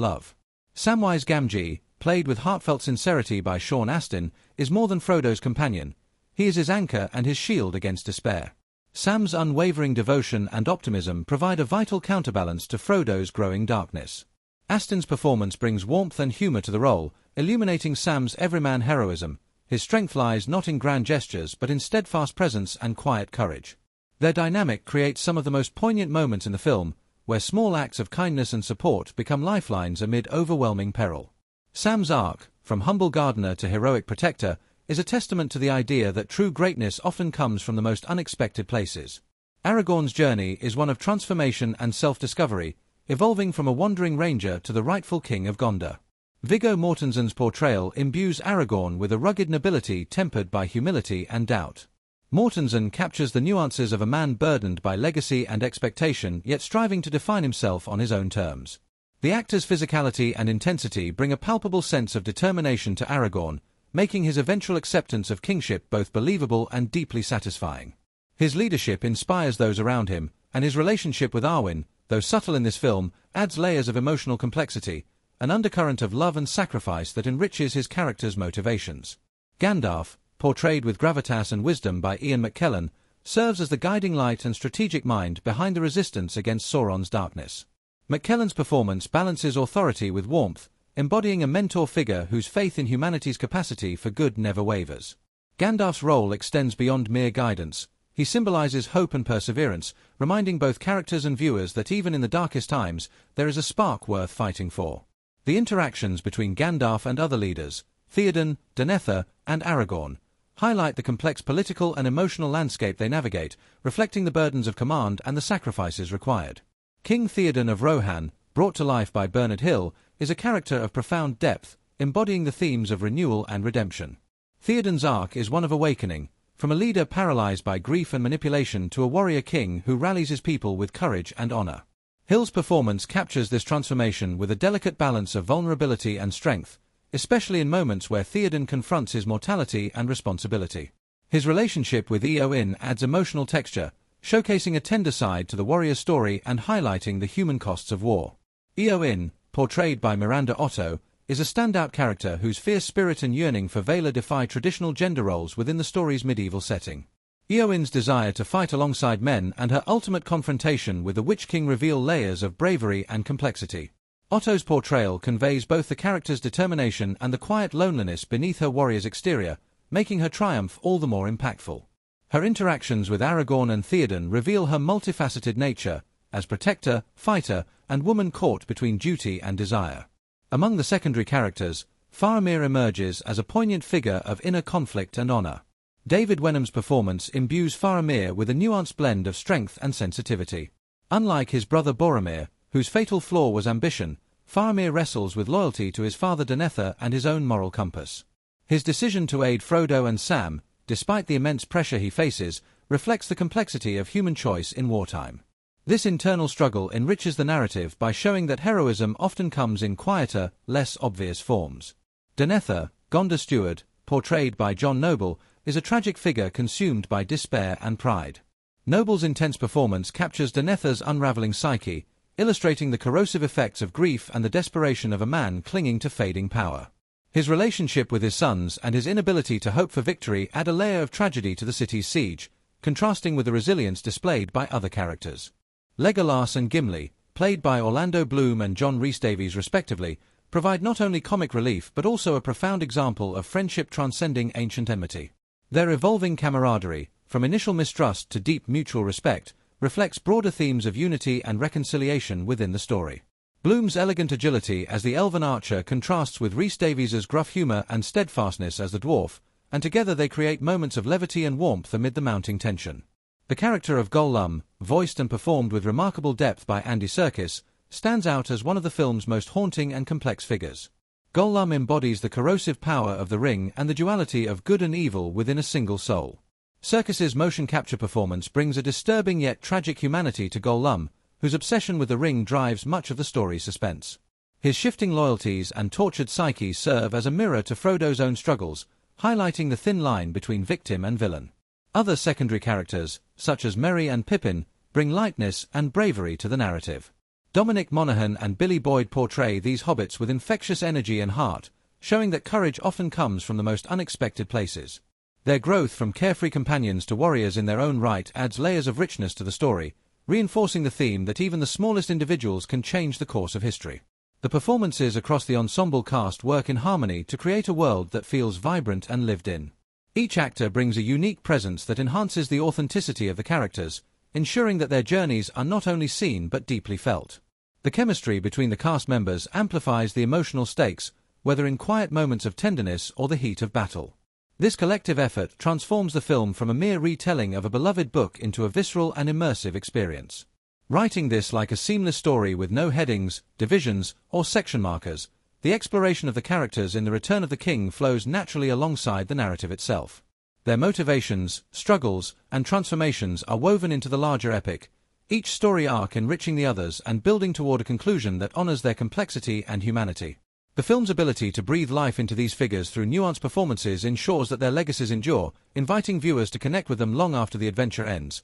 love. Samwise Gamgee, played with heartfelt sincerity by Sean Astin, is more than Frodo's companion. He is his anchor and his shield against despair. Sam's unwavering devotion and optimism provide a vital counterbalance to Frodo's growing darkness. Astin's performance brings warmth and humor to the role, illuminating Sam's everyman heroism. His strength lies not in grand gestures but in steadfast presence and quiet courage. Their dynamic creates some of the most poignant moments in the film, where small acts of kindness and support become lifelines amid overwhelming peril. Sam's arc, from humble gardener to heroic protector, is a testament to the idea that true greatness often comes from the most unexpected places. Aragorn's journey is one of transformation and self-discovery, evolving from a wandering ranger to the rightful king of Gondor. Viggo Mortensen's portrayal imbues Aragorn with a rugged nobility tempered by humility and doubt. Mortensen captures the nuances of a man burdened by legacy and expectation yet striving to define himself on his own terms. The actor's physicality and intensity bring a palpable sense of determination to Aragorn, making his eventual acceptance of kingship both believable and deeply satisfying. His leadership inspires those around him, and his relationship with Arwen, though subtle in this film, adds layers of emotional complexity, an undercurrent of love and sacrifice that enriches his character's motivations. Gandalf, portrayed with gravitas and wisdom by Ian McKellen, serves as the guiding light and strategic mind behind the resistance against Sauron's darkness. McKellen's performance balances authority with warmth, embodying a mentor figure whose faith in humanity's capacity for good never wavers. Gandalf's role extends beyond mere guidance. He symbolizes hope and perseverance, reminding both characters and viewers that even in the darkest times, there is a spark worth fighting for. The interactions between Gandalf and other leaders, Theoden, Denethor, and Aragorn, highlight the complex political and emotional landscape they navigate, reflecting the burdens of command and the sacrifices required. King Theoden of Rohan, brought to life by Bernard Hill, is a character of profound depth, embodying the themes of renewal and redemption. Theoden's arc is one of awakening, from a leader paralyzed by grief and manipulation to a warrior king who rallies his people with courage and honor. Hill's performance captures this transformation with a delicate balance of vulnerability and strength, especially in moments where Theoden confronts his mortality and responsibility. His relationship with Eowyn adds emotional texture, showcasing a tender side to the warrior's story and highlighting the human costs of war. Eowyn, portrayed by Miranda Otto, is a standout character whose fierce spirit and yearning for valor defy traditional gender roles within the story's medieval setting. Eowyn's desire to fight alongside men and her ultimate confrontation with the Witch King reveal layers of bravery and complexity. Otto's portrayal conveys both the character's determination and the quiet loneliness beneath her warrior's exterior, making her triumph all the more impactful. Her interactions with Aragorn and Theoden reveal her multifaceted nature, as protector, fighter, and woman caught between duty and desire. Among the secondary characters, Faramir emerges as a poignant figure of inner conflict and honor. David Wenham's performance imbues Faramir with a nuanced blend of strength and sensitivity. Unlike his brother Boromir, whose fatal flaw was ambition, Faramir wrestles with loyalty to his father Denethor and his own moral compass. His decision to aid Frodo and Sam, despite the immense pressure he faces, reflects the complexity of human choice in wartime. This internal struggle enriches the narrative by showing that heroism often comes in quieter, less obvious forms. Denethor, Gondor Steward, portrayed by John Noble, is a tragic figure consumed by despair and pride. Noble's intense performance captures Denethor's unraveling psyche, illustrating the corrosive effects of grief and the desperation of a man clinging to fading power. His relationship with his sons and his inability to hope for victory add a layer of tragedy to the city's siege, contrasting with the resilience displayed by other characters. Legolas and Gimli, played by Orlando Bloom and John Rhys-Davies respectively, provide not only comic relief but also a profound example of friendship transcending ancient enmity. Their evolving camaraderie, from initial mistrust to deep mutual respect, reflects broader themes of unity and reconciliation within the story. Bloom's elegant agility as the elven archer contrasts with Rhys-Davies' gruff humor and steadfastness as the dwarf, and together they create moments of levity and warmth amid the mounting tension. The character of Gollum, voiced and performed with remarkable depth by Andy Serkis, stands out as one of the film's most haunting and complex figures. Gollum embodies the corrosive power of the ring and the duality of good and evil within a single soul. Serkis's motion capture performance brings a disturbing yet tragic humanity to Gollum, whose obsession with the ring drives much of the story's suspense. His shifting loyalties and tortured psyche serve as a mirror to Frodo's own struggles, highlighting the thin line between victim and villain. Other secondary characters, such as Merry and Pippin, bring lightness and bravery to the narrative. Dominic Monaghan and Billy Boyd portray these hobbits with infectious energy and heart, showing that courage often comes from the most unexpected places. Their growth from carefree companions to warriors in their own right adds layers of richness to the story, reinforcing the theme that even the smallest individuals can change the course of history. The performances across the ensemble cast work in harmony to create a world that feels vibrant and lived in. Each actor brings a unique presence that enhances the authenticity of the characters, ensuring that their journeys are not only seen but deeply felt. The chemistry between the cast members amplifies the emotional stakes, whether in quiet moments of tenderness or the heat of battle. This collective effort transforms the film from a mere retelling of a beloved book into a visceral and immersive experience. Writing this like a seamless story with no headings, divisions, or section markers, the exploration of the characters in The Return of the King flows naturally alongside the narrative itself. Their motivations, struggles, and transformations are woven into the larger epic, each story arc enriching the others and building toward a conclusion that honors their complexity and humanity. The film's ability to breathe life into these figures through nuanced performances ensures that their legacies endure, inviting viewers to connect with them long after the adventure ends.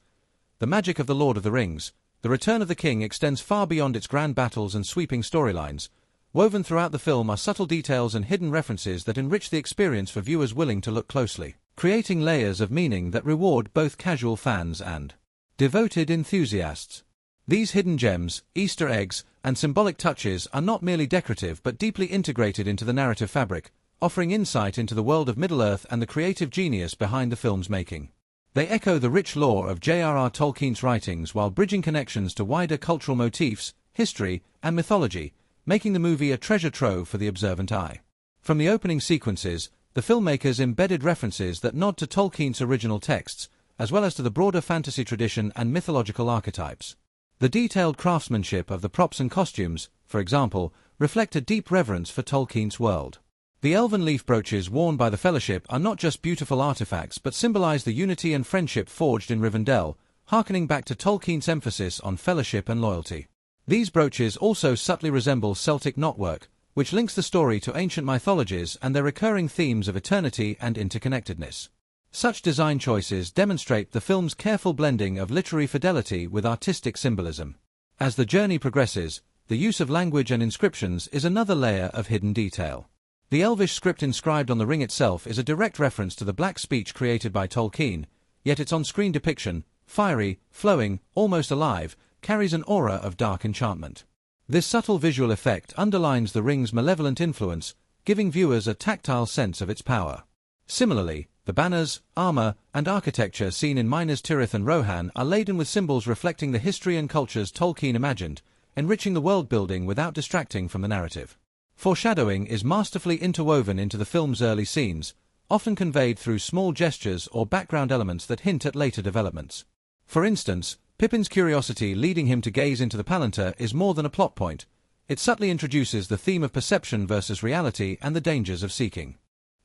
The magic of The Lord of the Rings, The Return of the King extends far beyond its grand battles and sweeping storylines. Woven throughout the film are subtle details and hidden references that enrich the experience for viewers willing to look closely, creating layers of meaning that reward both casual fans and devoted enthusiasts. These hidden gems, Easter eggs, and symbolic touches are not merely decorative but deeply integrated into the narrative fabric, offering insight into the world of Middle-earth and the creative genius behind the film's making. They echo the rich lore of J.R.R. Tolkien's writings while bridging connections to wider cultural motifs, history, and mythology, making the movie a treasure trove for the observant eye. From the opening sequences, the filmmakers embedded references that nod to Tolkien's original texts, as well as to the broader fantasy tradition and mythological archetypes. The detailed craftsmanship of the props and costumes, for example, reflect a deep reverence for Tolkien's world. The elven leaf brooches worn by the Fellowship are not just beautiful artifacts but symbolize the unity and friendship forged in Rivendell, harkening back to Tolkien's emphasis on fellowship and loyalty. These brooches also subtly resemble Celtic knotwork, which links the story to ancient mythologies and their recurring themes of eternity and interconnectedness. Such design choices demonstrate the film's careful blending of literary fidelity with artistic symbolism. As the journey progresses, the use of language and inscriptions is another layer of hidden detail. The Elvish script inscribed on the ring itself is a direct reference to the Black speech created by Tolkien, yet its on-screen depiction, fiery, flowing, almost alive, carries an aura of dark enchantment. This subtle visual effect underlines the ring's malevolent influence, giving viewers a tactile sense of its power. Similarly, the banners, armor, and architecture seen in Minas Tirith and Rohan are laden with symbols reflecting the history and cultures Tolkien imagined, enriching the world-building without distracting from the narrative. Foreshadowing is masterfully interwoven into the film's early scenes, often conveyed through small gestures or background elements that hint at later developments. For instance, Pippin's curiosity leading him to gaze into the Palantir is more than a plot point. It subtly introduces the theme of perception versus reality and the dangers of seeking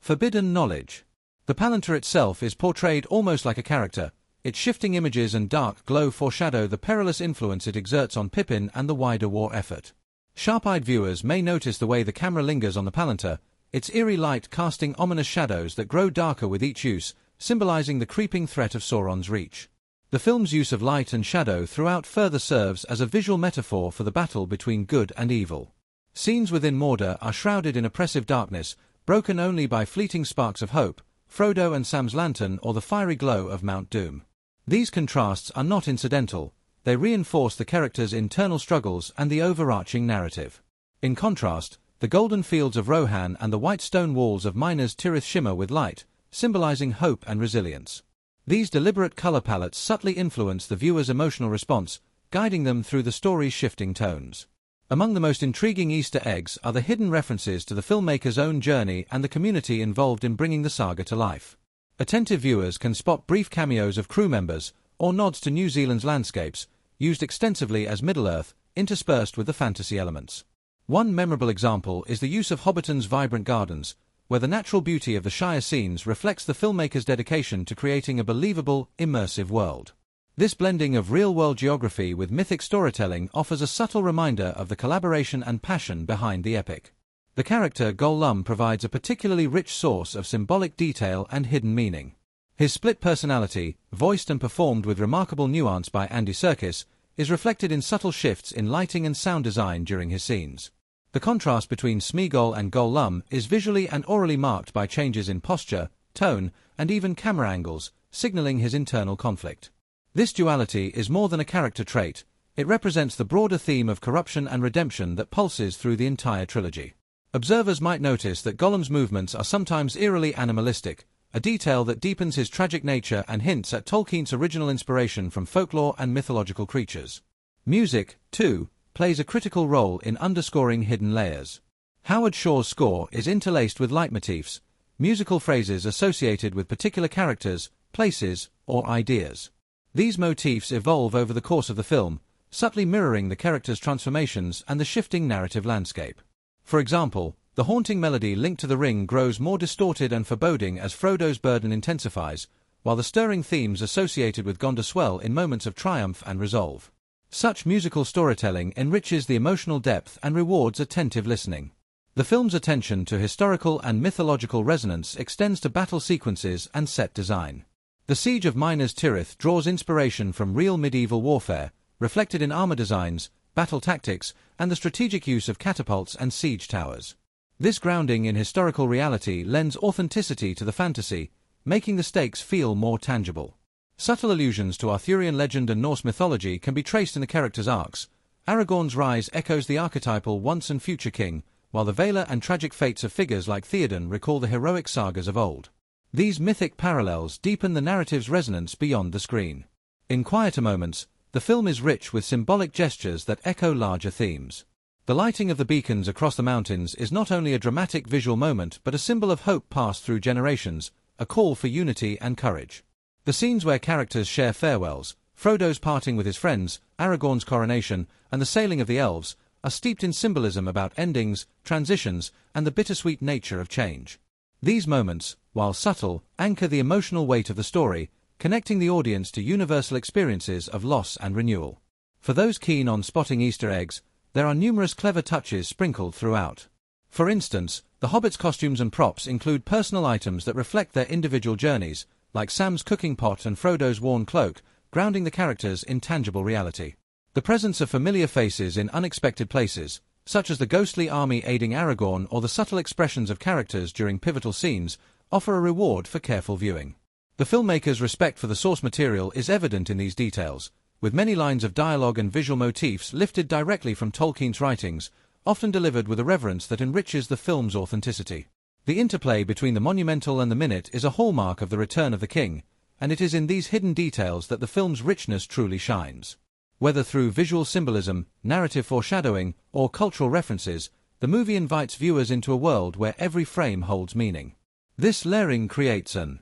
forbidden knowledge. The Palantir itself is portrayed almost like a character. Its shifting images and dark glow foreshadow the perilous influence it exerts on Pippin and the wider war effort. Sharp-eyed viewers may notice the way the camera lingers on the Palantir, its eerie light casting ominous shadows that grow darker with each use, symbolizing the creeping threat of Sauron's reach. The film's use of light and shadow throughout further serves as a visual metaphor for the battle between good and evil. Scenes within Mordor are shrouded in oppressive darkness, broken only by fleeting sparks of hope, Frodo and Sam's lantern or the fiery glow of Mount Doom. These contrasts are not incidental, they reinforce the characters' internal struggles and the overarching narrative. In contrast, the golden fields of Rohan and the white stone walls of Minas Tirith shimmer with light, symbolizing hope and resilience. These deliberate color palettes subtly influence the viewer's emotional response, guiding them through the story's shifting tones. Among the most intriguing Easter eggs are the hidden references to the filmmaker's own journey and the community involved in bringing the saga to life. Attentive viewers can spot brief cameos of crew members, or nods to New Zealand's landscapes, used extensively as Middle-earth, interspersed with the fantasy elements. One memorable example is the use of Hobbiton's vibrant gardens, where the natural beauty of the Shire scenes reflects the filmmaker's dedication to creating a believable, immersive world. This blending of real-world geography with mythic storytelling offers a subtle reminder of the collaboration and passion behind the epic. The character Gollum provides a particularly rich source of symbolic detail and hidden meaning. His split personality, voiced and performed with remarkable nuance by Andy Serkis, is reflected in subtle shifts in lighting and sound design during his scenes. The contrast between Smeagol and Gollum is visually and orally marked by changes in posture, tone, and even camera angles, signaling his internal conflict. This duality is more than a character trait, it represents the broader theme of corruption and redemption that pulses through the entire trilogy. Observers might notice that Gollum's movements are sometimes eerily animalistic, a detail that deepens his tragic nature and hints at Tolkien's original inspiration from folklore and mythological creatures. Music, too, plays a critical role in underscoring hidden layers. Howard Shore's score is interlaced with leitmotifs, musical phrases associated with particular characters, places, or ideas. These motifs evolve over the course of the film, subtly mirroring the characters' transformations and the shifting narrative landscape. For example, the haunting melody linked to the ring grows more distorted and foreboding as Frodo's burden intensifies, while the stirring themes associated with Gondor swell in moments of triumph and resolve. Such musical storytelling enriches the emotional depth and rewards attentive listening. The film's attention to historical and mythological resonance extends to battle sequences and set design. The Siege of Minas Tirith draws inspiration from real medieval warfare, reflected in armor designs, battle tactics, and the strategic use of catapults and siege towers. This grounding in historical reality lends authenticity to the fantasy, making the stakes feel more tangible. Subtle allusions to Arthurian legend and Norse mythology can be traced in the characters' arcs. Aragorn's rise echoes the archetypal once and future king, while the valor and tragic fates of figures like Theoden recall the heroic sagas of old. These mythic parallels deepen the narrative's resonance beyond the screen. In quieter moments, the film is rich with symbolic gestures that echo larger themes. The lighting of the beacons across the mountains is not only a dramatic visual moment but a symbol of hope passed through generations, a call for unity and courage. The scenes where characters share farewells, Frodo's parting with his friends, Aragorn's coronation, and the sailing of the elves, are steeped in symbolism about endings, transitions, and the bittersweet nature of change. These moments, while subtle, anchor the emotional weight of the story, connecting the audience to universal experiences of loss and renewal. For those keen on spotting Easter eggs, there are numerous clever touches sprinkled throughout. For instance, the Hobbits' costumes and props include personal items that reflect their individual journeys, like Sam's cooking pot and Frodo's worn cloak, grounding the characters in tangible reality. The presence of familiar faces in unexpected places, such as the ghostly army aiding Aragorn or the subtle expressions of characters during pivotal scenes, offer a reward for careful viewing. The filmmaker's respect for the source material is evident in these details, with many lines of dialogue and visual motifs lifted directly from Tolkien's writings, often delivered with a reverence that enriches the film's authenticity. The interplay between the monumental and the minute is a hallmark of The Return of the King, and it is in these hidden details that the film's richness truly shines. Whether through visual symbolism, narrative foreshadowing, or cultural references, the movie invites viewers into a world where every frame holds meaning. This layering creates an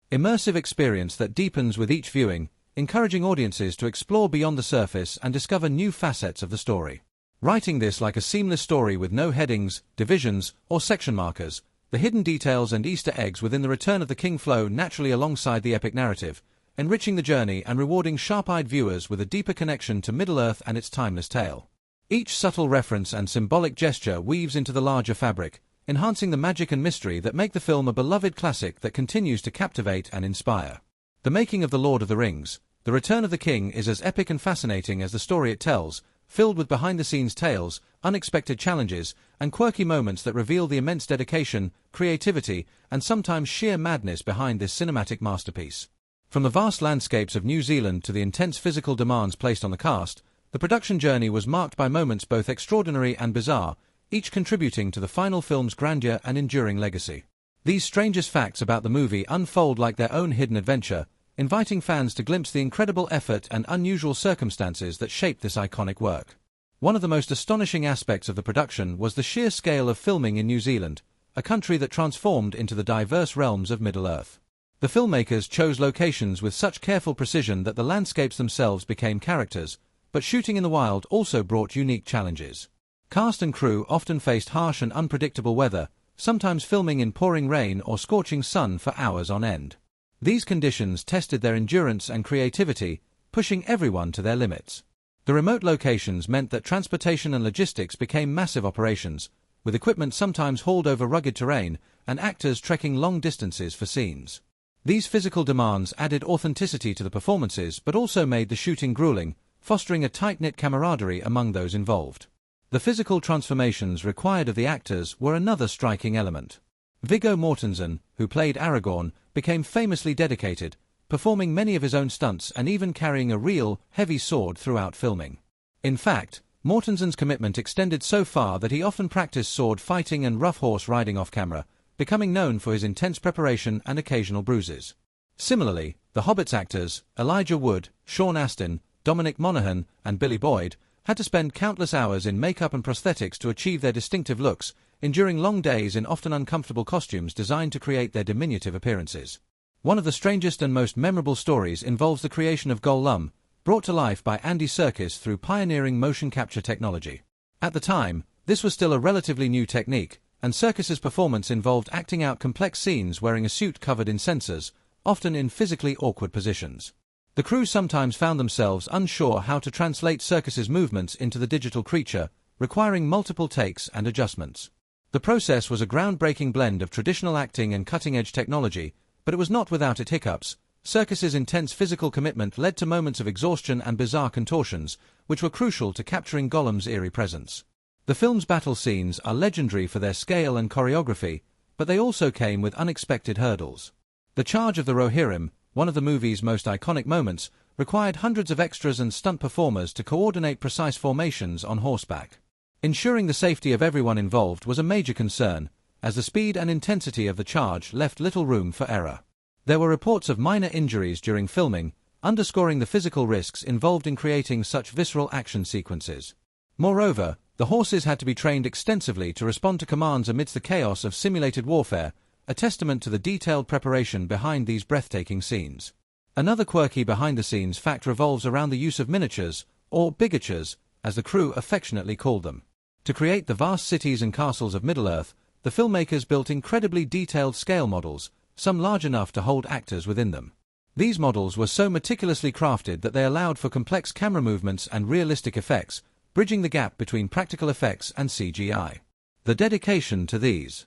immersive experience that deepens with each viewing, encouraging audiences to explore beyond the surface and discover new facets of the story. Writing this like a seamless story with no headings, divisions, or section markers, the hidden details and Easter eggs within The Return of the King flow naturally alongside the epic narrative, enriching the journey and rewarding sharp-eyed viewers with a deeper connection to Middle-earth and its timeless tale. Each subtle reference and symbolic gesture weaves into the larger fabric, enhancing the magic and mystery that make the film a beloved classic that continues to captivate and inspire. The making of The Lord of the Rings, The Return of the King is as epic and fascinating as the story it tells, filled with behind-the-scenes tales, unexpected challenges, and quirky moments that reveal the immense dedication, creativity, and sometimes sheer madness behind this cinematic masterpiece. From the vast landscapes of New Zealand to the intense physical demands placed on the cast, the production journey was marked by moments both extraordinary and bizarre, each contributing to the final film's grandeur and enduring legacy. These strangest facts about the movie unfold like their own hidden adventure, inviting fans to glimpse the incredible effort and unusual circumstances that shaped this iconic work. One of the most astonishing aspects of the production was the sheer scale of filming in New Zealand, a country that transformed into the diverse realms of Middle-earth. The filmmakers chose locations with such careful precision that the landscapes themselves became characters, but shooting in the wild also brought unique challenges. Cast and crew often faced harsh and unpredictable weather, sometimes filming in pouring rain or scorching sun for hours on end. These conditions tested their endurance and creativity, pushing everyone to their limits. The remote locations meant that transportation and logistics became massive operations, with equipment sometimes hauled over rugged terrain and actors trekking long distances for scenes. These physical demands added authenticity to the performances but also made the shooting grueling, fostering a tight-knit camaraderie among those involved. The physical transformations required of the actors were another striking element. Viggo Mortensen, who played Aragorn, became famously dedicated, performing many of his own stunts and even carrying a real, heavy sword throughout filming. In fact, Mortensen's commitment extended so far that he often practiced sword fighting and rough horse riding off-camera, becoming known for his intense preparation and occasional bruises. Similarly, the Hobbit's actors, Elijah Wood, Sean Astin, Dominic Monaghan, and Billy Boyd, had to spend countless hours in makeup and prosthetics to achieve their distinctive looks, enduring long days in often uncomfortable costumes designed to create their diminutive appearances. One of the strangest and most memorable stories involves the creation of Gollum, brought to life by Andy Serkis through pioneering motion capture technology. At the time, this was still a relatively new technique, and Serkis's performance involved acting out complex scenes wearing a suit covered in sensors, often in physically awkward positions. The crew sometimes found themselves unsure how to translate Serkis's movements into the digital creature, requiring multiple takes and adjustments. The process was a groundbreaking blend of traditional acting and cutting-edge technology, but it was not without its hiccups. Serkis's intense physical commitment led to moments of exhaustion and bizarre contortions, which were crucial to capturing Gollum's eerie presence. The film's battle scenes are legendary for their scale and choreography, but they also came with unexpected hurdles. The charge of the Rohirrim, one of the movie's most iconic moments, required hundreds of extras and stunt performers to coordinate precise formations on horseback. Ensuring the safety of everyone involved was a major concern, as the speed and intensity of the charge left little room for error. There were reports of minor injuries during filming, underscoring the physical risks involved in creating such visceral action sequences. Moreover, the horses had to be trained extensively to respond to commands amidst the chaos of simulated warfare, a testament to the detailed preparation behind these breathtaking scenes. Another quirky behind-the-scenes fact revolves around the use of miniatures, or bigatures, as the crew affectionately called them. To create the vast cities and castles of Middle-earth, the filmmakers built incredibly detailed scale models, some large enough to hold actors within them. These models were so meticulously crafted that they allowed for complex camera movements and realistic effects, bridging the gap between practical effects and CGI. The dedication to these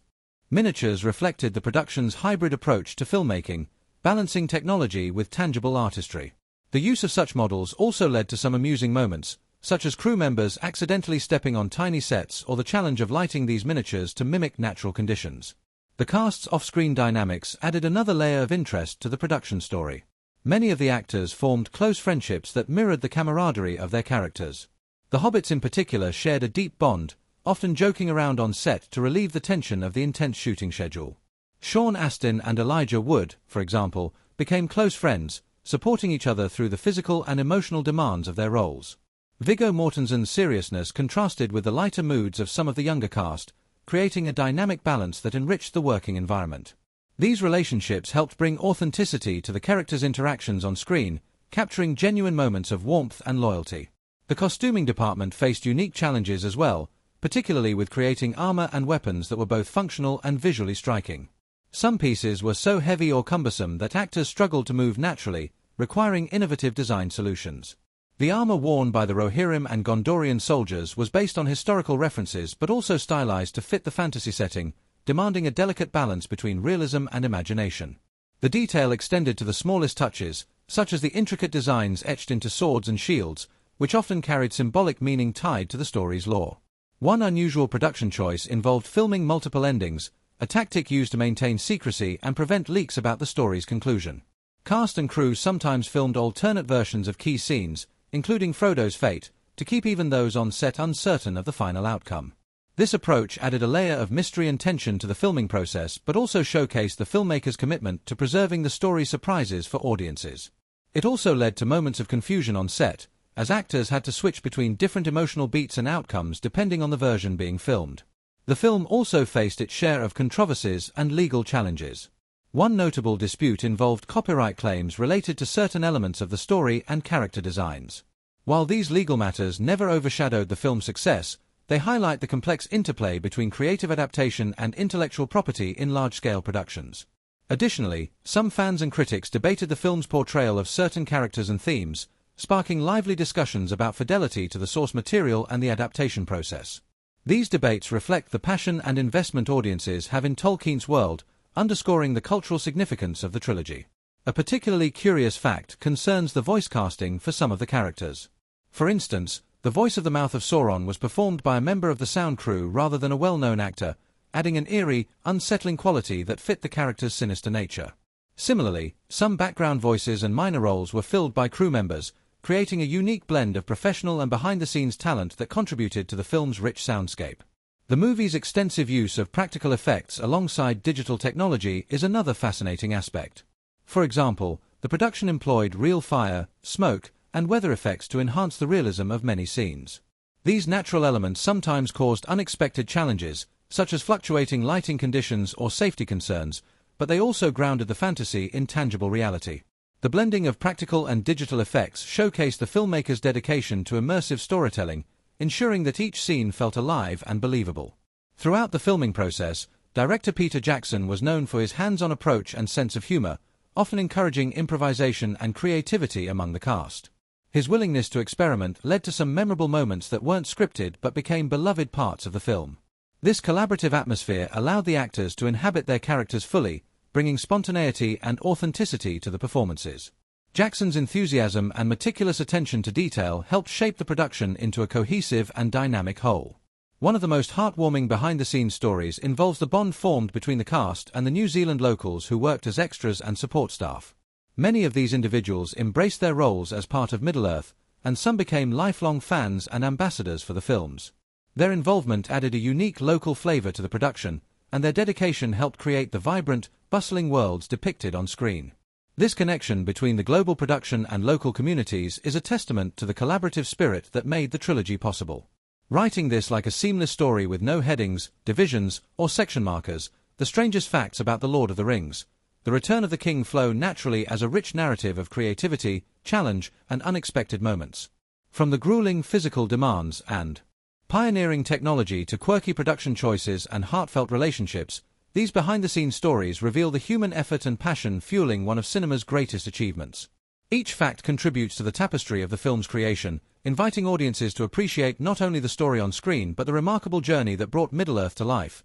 miniatures reflected the production's hybrid approach to filmmaking, balancing technology with tangible artistry. The use of such models also led to some amusing moments, such as crew members accidentally stepping on tiny sets or the challenge of lighting these miniatures to mimic natural conditions. The cast's off-screen dynamics added another layer of interest to the production story. Many of the actors formed close friendships that mirrored the camaraderie of their characters. The hobbits in particular shared a deep bond, often joking around on set to relieve the tension of the intense shooting schedule. Sean Astin and Elijah Wood, for example, became close friends, supporting each other through the physical and emotional demands of their roles. Viggo Mortensen's seriousness contrasted with the lighter moods of some of the younger cast, creating a dynamic balance that enriched the working environment. These relationships helped bring authenticity to the characters' interactions on screen, capturing genuine moments of warmth and loyalty. The costuming department faced unique challenges as well, particularly with creating armor and weapons that were both functional and visually striking. Some pieces were so heavy or cumbersome that actors struggled to move naturally, requiring innovative design solutions. The armor worn by the Rohirrim and Gondorian soldiers was based on historical references but also stylized to fit the fantasy setting, demanding a delicate balance between realism and imagination. The detail extended to the smallest touches, such as the intricate designs etched into swords and shields, which often carried symbolic meaning tied to the story's lore. One unusual production choice involved filming multiple endings, a tactic used to maintain secrecy and prevent leaks about the story's conclusion. Cast and crew sometimes filmed alternate versions of key scenes, including Frodo's fate, to keep even those on set uncertain of the final outcome. This approach added a layer of mystery and tension to the filming process but also showcased the filmmaker's commitment to preserving the story's surprises for audiences. It also led to moments of confusion on set, as actors had to switch between different emotional beats and outcomes depending on the version being filmed. The film also faced its share of controversies and legal challenges. One notable dispute involved copyright claims related to certain elements of the story and character designs. While these legal matters never overshadowed the film's success, they highlight the complex interplay between creative adaptation and intellectual property in large-scale productions. Additionally, some fans and critics debated the film's portrayal of certain characters and themes, sparking lively discussions about fidelity to the source material and the adaptation process. These debates reflect the passion and investment audiences have in Tolkien's world, underscoring the cultural significance of the trilogy. A particularly curious fact concerns the voice casting for some of the characters. For instance, the voice of the Mouth of Sauron was performed by a member of the sound crew rather than a well-known actor, adding an eerie, unsettling quality that fit the character's sinister nature. Similarly, some background voices and minor roles were filled by crew members, creating a unique blend of professional and behind-the-scenes talent that contributed to the film's rich soundscape. The movie's extensive use of practical effects alongside digital technology is another fascinating aspect. For example, the production employed real fire, smoke, and weather effects to enhance the realism of many scenes. These natural elements sometimes caused unexpected challenges, such as fluctuating lighting conditions or safety concerns, but they also grounded the fantasy in tangible reality. The blending of practical and digital effects showcased the filmmaker's dedication to immersive storytelling, ensuring that each scene felt alive and believable. Throughout the filming process, director Peter Jackson was known for his hands-on approach and sense of humor, often encouraging improvisation and creativity among the cast. His willingness to experiment led to some memorable moments that weren't scripted but became beloved parts of the film. This collaborative atmosphere allowed the actors to inhabit their characters fully, bringing spontaneity and authenticity to the performances. Jackson's enthusiasm and meticulous attention to detail helped shape the production into a cohesive and dynamic whole. One of the most heartwarming behind-the-scenes stories involves the bond formed between the cast and the New Zealand locals who worked as extras and support staff. Many of these individuals embraced their roles as part of Middle-earth, and some became lifelong fans and ambassadors for the films. Their involvement added a unique local flavor to the production, and their dedication helped create the vibrant, bustling worlds depicted on screen. This connection between the global production and local communities is a testament to the collaborative spirit that made the trilogy possible. Writing this like a seamless story with no headings, divisions, or section markers, the strangest facts about The Lord of the Rings, The Return of the King flow naturally as a rich narrative of creativity, challenge, and unexpected moments. From the grueling physical demands and pioneering technology to quirky production choices and heartfelt relationships, these behind-the-scenes stories reveal the human effort and passion fueling one of cinema's greatest achievements. Each fact contributes to the tapestry of the film's creation, inviting audiences to appreciate not only the story on screen but the remarkable journey that brought Middle-earth to life.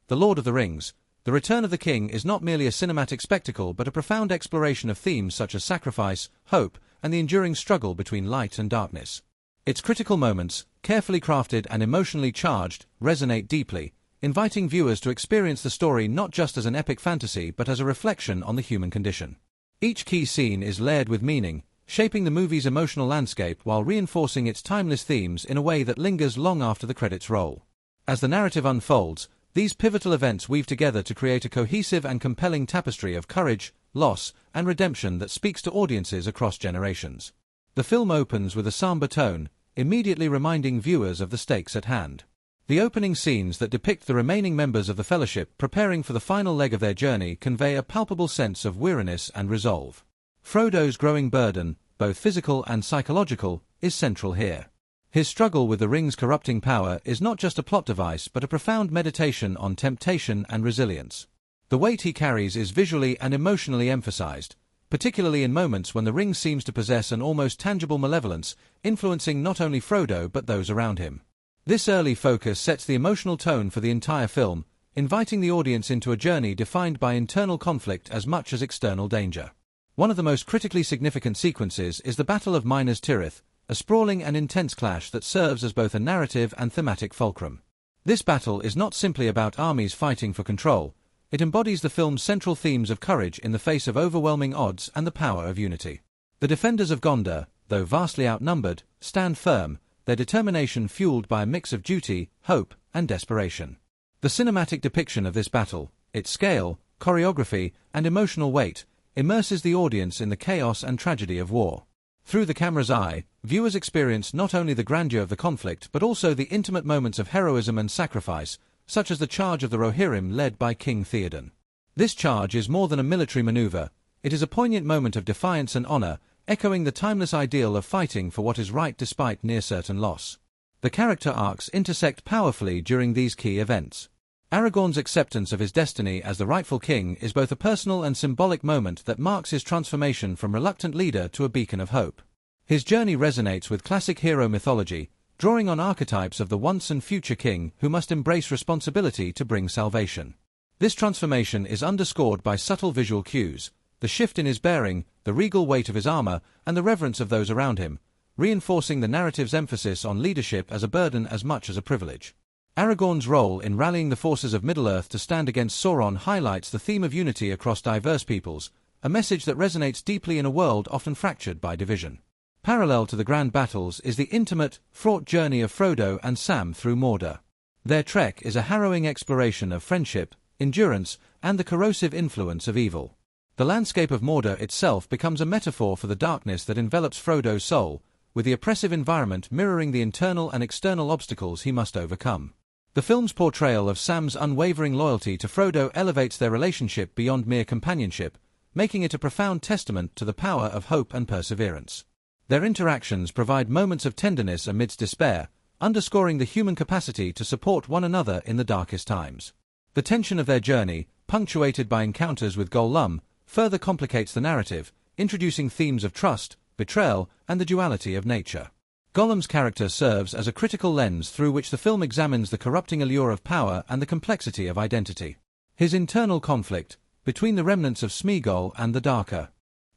The Lord of the Rings, The Return of the King is not merely a cinematic spectacle but a profound exploration of themes such as sacrifice, hope, and the enduring struggle between light and darkness. Its critical moments, carefully crafted and emotionally charged, resonate deeply, inviting viewers to experience the story not just as an epic fantasy but as a reflection on the human condition. Each key scene is layered with meaning, shaping the movie's emotional landscape while reinforcing its timeless themes in a way that lingers long after the credits roll. As the narrative unfolds, these pivotal events weave together to create a cohesive and compelling tapestry of courage, loss, and redemption that speaks to audiences across generations. The film opens with a somber tone, immediately reminding viewers of the stakes at hand. The opening scenes that depict the remaining members of the Fellowship preparing for the final leg of their journey convey a palpable sense of weariness and resolve. Frodo's growing burden, both physical and psychological, is central here. His struggle with the ring's corrupting power is not just a plot device but a profound meditation on temptation and resilience. The weight he carries is visually and emotionally emphasized, particularly in moments when the ring seems to possess an almost tangible malevolence, influencing not only Frodo but those around him. This early focus sets the emotional tone for the entire film, inviting the audience into a journey defined by internal conflict as much as external danger. One of the most critically significant sequences is the Battle of Minas Tirith, a sprawling and intense clash that serves as both a narrative and thematic fulcrum. This battle is not simply about armies fighting for control, it embodies the film's central themes of courage in the face of overwhelming odds and the power of unity. The defenders of Gondor, though vastly outnumbered, stand firm, their determination fueled by a mix of duty, hope, and desperation. The cinematic depiction of this battle, its scale, choreography, and emotional weight, immerses the audience in the chaos and tragedy of war. Through the camera's eye, viewers experience not only the grandeur of the conflict but also the intimate moments of heroism and sacrifice, such as the charge of the Rohirrim led by King Theoden. This charge is more than a military maneuver, it is a poignant moment of defiance and honor, echoing the timeless ideal of fighting for what is right despite near-certain loss. The character arcs intersect powerfully during these key events. Aragorn's acceptance of his destiny as the rightful king is both a personal and symbolic moment that marks his transformation from reluctant leader to a beacon of hope. His journey resonates with classic hero mythology, drawing on archetypes of the once and future king who must embrace responsibility to bring salvation. This transformation is underscored by subtle visual cues, the shift in his bearing, the regal weight of his armor, and the reverence of those around him, reinforcing the narrative's emphasis on leadership as a burden as much as a privilege. Aragorn's role in rallying the forces of Middle-earth to stand against Sauron highlights the theme of unity across diverse peoples, a message that resonates deeply in a world often fractured by division. Parallel to the grand battles is the intimate, fraught journey of Frodo and Sam through Mordor. Their trek is a harrowing exploration of friendship, endurance, and the corrosive influence of evil. The landscape of Mordor itself becomes a metaphor for the darkness that envelops Frodo's soul, with the oppressive environment mirroring the internal and external obstacles he must overcome. The film's portrayal of Sam's unwavering loyalty to Frodo elevates their relationship beyond mere companionship, making it a profound testament to the power of hope and perseverance. Their interactions provide moments of tenderness amidst despair, underscoring the human capacity to support one another in the darkest times. The tension of their journey, punctuated by encounters with Gollum, further complicates the narrative, introducing themes of trust, betrayal, and the duality of nature. Gollum's character serves as a critical lens through which the film examines the corrupting allure of power and the complexity of identity. His internal conflict, between the remnants of Smeagol and the darker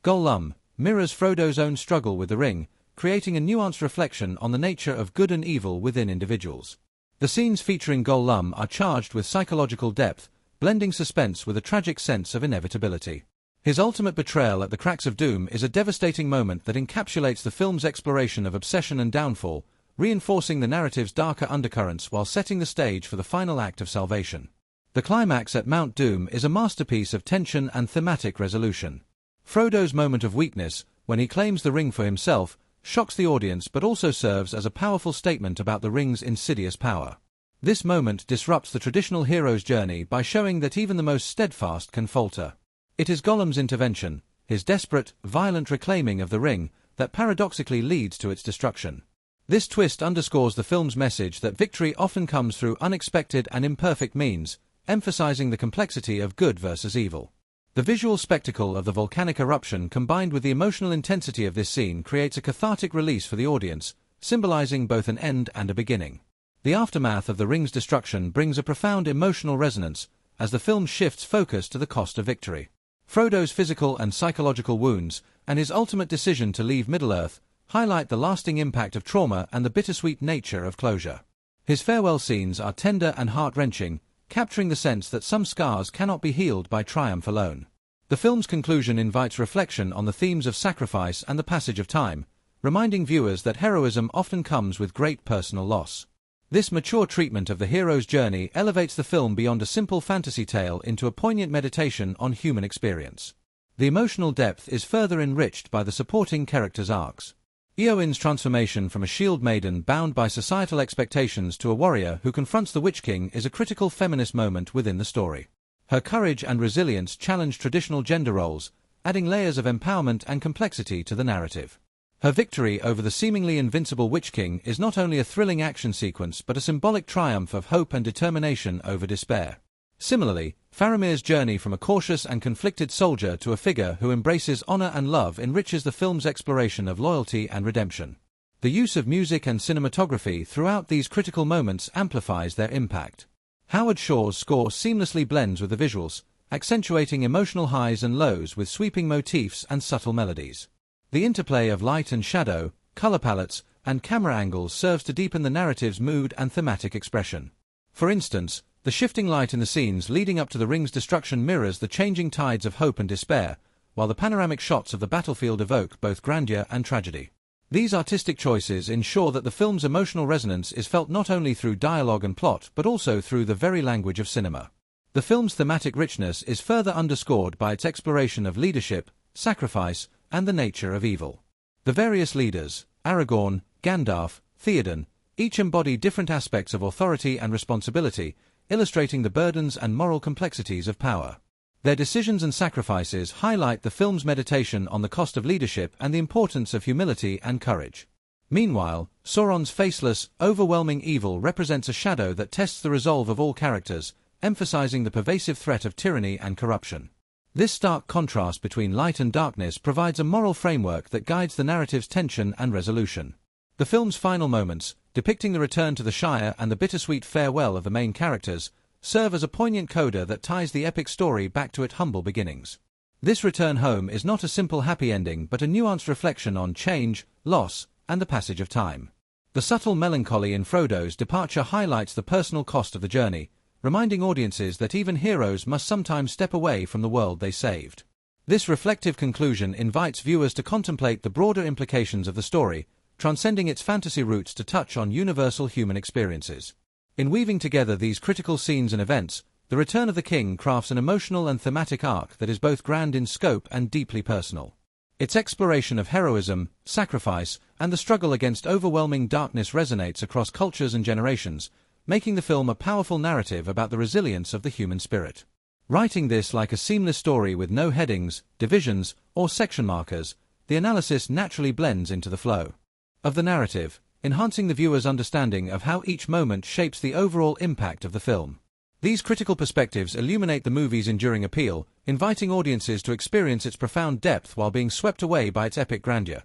Gollum, mirrors Frodo's own struggle with the ring, creating a nuanced reflection on the nature of good and evil within individuals. The scenes featuring Gollum are charged with psychological depth, blending suspense with a tragic sense of inevitability. His ultimate betrayal at the Cracks of Doom is a devastating moment that encapsulates the film's exploration of obsession and downfall, reinforcing the narrative's darker undercurrents while setting the stage for the final act of salvation. The climax at Mount Doom is a masterpiece of tension and thematic resolution. Frodo's moment of weakness, when he claims the ring for himself, shocks the audience but also serves as a powerful statement about the ring's insidious power. This moment disrupts the traditional hero's journey by showing that even the most steadfast can falter. It is Gollum's intervention, his desperate, violent reclaiming of the ring, that paradoxically leads to its destruction. This twist underscores the film's message that victory often comes through unexpected and imperfect means, emphasizing the complexity of good versus evil. The visual spectacle of the volcanic eruption combined with the emotional intensity of this scene creates a cathartic release for the audience, symbolizing both an end and a beginning. The aftermath of the ring's destruction brings a profound emotional resonance, as the film shifts focus to the cost of victory. Frodo's physical and psychological wounds, and his ultimate decision to leave Middle-earth, highlight the lasting impact of trauma and the bittersweet nature of closure. His farewell scenes are tender and heart-wrenching, capturing the sense that some scars cannot be healed by triumph alone. The film's conclusion invites reflection on the themes of sacrifice and the passage of time, reminding viewers that heroism often comes with great personal loss. This mature treatment of the hero's journey elevates the film beyond a simple fantasy tale into a poignant meditation on human experience. The emotional depth is further enriched by the supporting characters' arcs. Eowyn's transformation from a shield maiden bound by societal expectations to a warrior who confronts the Witch King is a critical feminist moment within the story. Her courage and resilience challenge traditional gender roles, adding layers of empowerment and complexity to the narrative. Her victory over the seemingly invincible Witch King is not only a thrilling action sequence but a symbolic triumph of hope and determination over despair. Similarly, Faramir's journey from a cautious and conflicted soldier to a figure who embraces honor and love enriches the film's exploration of loyalty and redemption. The use of music and cinematography throughout these critical moments amplifies their impact. Howard Shore's score seamlessly blends with the visuals, accentuating emotional highs and lows with sweeping motifs and subtle melodies. The interplay of light and shadow, color palettes, and camera angles serves to deepen the narrative's mood and thematic expression. For instance, the shifting light in the scenes leading up to the ring's destruction mirrors the changing tides of hope and despair, while the panoramic shots of the battlefield evoke both grandeur and tragedy. These artistic choices ensure that the film's emotional resonance is felt not only through dialogue and plot but also through the very language of cinema. The film's thematic richness is further underscored by its exploration of leadership, sacrifice, and the nature of evil. The various leaders, Aragorn, Gandalf, Theoden, each embody different aspects of authority and responsibility, illustrating the burdens and moral complexities of power. Their decisions and sacrifices highlight the film's meditation on the cost of leadership and the importance of humility and courage. Meanwhile, Sauron's faceless, overwhelming evil represents a shadow that tests the resolve of all characters, emphasizing the pervasive threat of tyranny and corruption. This stark contrast between light and darkness provides a moral framework that guides the narrative's tension and resolution. The film's final moments, depicting the return to the Shire and the bittersweet farewell of the main characters, serve as a poignant coda that ties the epic story back to its humble beginnings. This return home is not a simple happy ending but a nuanced reflection on change, loss, and the passage of time. The subtle melancholy in Frodo's departure highlights the personal cost of the journey, reminding audiences that even heroes must sometimes step away from the world they saved. This reflective conclusion invites viewers to contemplate the broader implications of the story, transcending its fantasy roots to touch on universal human experiences. In weaving together these critical scenes and events, The Return of the King crafts an emotional and thematic arc that is both grand in scope and deeply personal. Its exploration of heroism, sacrifice, and the struggle against overwhelming darkness resonates across cultures and generations, making the film a powerful narrative about the resilience of the human spirit. Writing this like a seamless story with no headings, divisions, or section markers, the analysis naturally blends into the flow of the narrative, enhancing the viewer's understanding of how each moment shapes the overall impact of the film. These critical perspectives illuminate the movie's enduring appeal, inviting audiences to experience its profound depth while being swept away by its epic grandeur.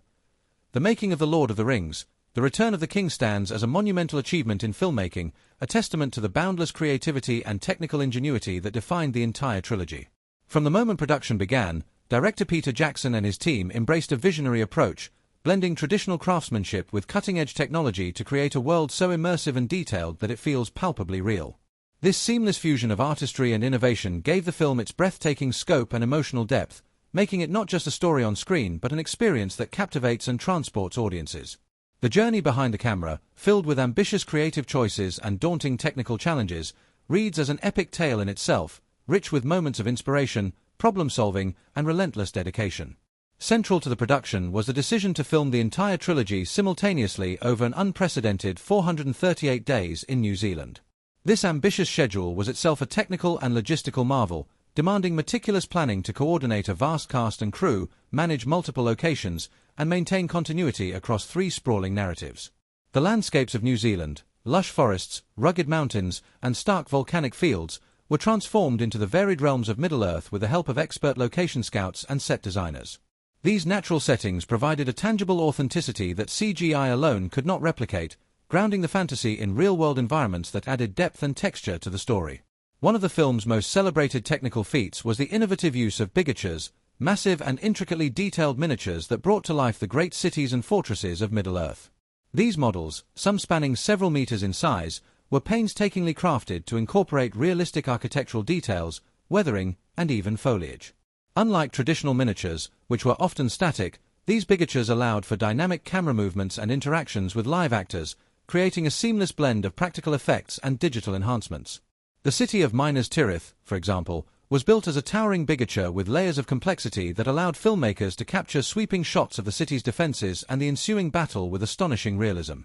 The making of The Lord of the Rings, The Return of the King stands as a monumental achievement in filmmaking, a testament to the boundless creativity and technical ingenuity that defined the entire trilogy. From the moment production began, director Peter Jackson and his team embraced a visionary approach, blending traditional craftsmanship with cutting-edge technology to create a world so immersive and detailed that it feels palpably real. This seamless fusion of artistry and innovation gave the film its breathtaking scope and emotional depth, making it not just a story on screen but an experience that captivates and transports audiences. The journey behind the camera, filled with ambitious creative choices and daunting technical challenges, reads as an epic tale in itself, rich with moments of inspiration, problem-solving, and relentless dedication. Central to the production was the decision to film the entire trilogy simultaneously over an unprecedented 438 days in New Zealand. This ambitious schedule was itself a technical and logistical marvel, demanding meticulous planning to coordinate a vast cast and crew, manage multiple locations, and maintain continuity across three sprawling narratives. The landscapes of New Zealand, lush forests, rugged mountains, and stark volcanic fields, were transformed into the varied realms of Middle-earth with the help of expert location scouts and set designers. These natural settings provided a tangible authenticity that CGI alone could not replicate, grounding the fantasy in real-world environments that added depth and texture to the story. One of the film's most celebrated technical feats was the innovative use of bigatures, massive and intricately detailed miniatures that brought to life the great cities and fortresses of Middle-earth. These models, some spanning several meters in size, were painstakingly crafted to incorporate realistic architectural details, weathering, and even foliage. Unlike traditional miniatures, which were often static, these bigatures allowed for dynamic camera movements and interactions with live actors, creating a seamless blend of practical effects and digital enhancements. The city of Minas Tirith, for example, was built as a towering bigature with layers of complexity that allowed filmmakers to capture sweeping shots of the city's defenses and the ensuing battle with astonishing realism.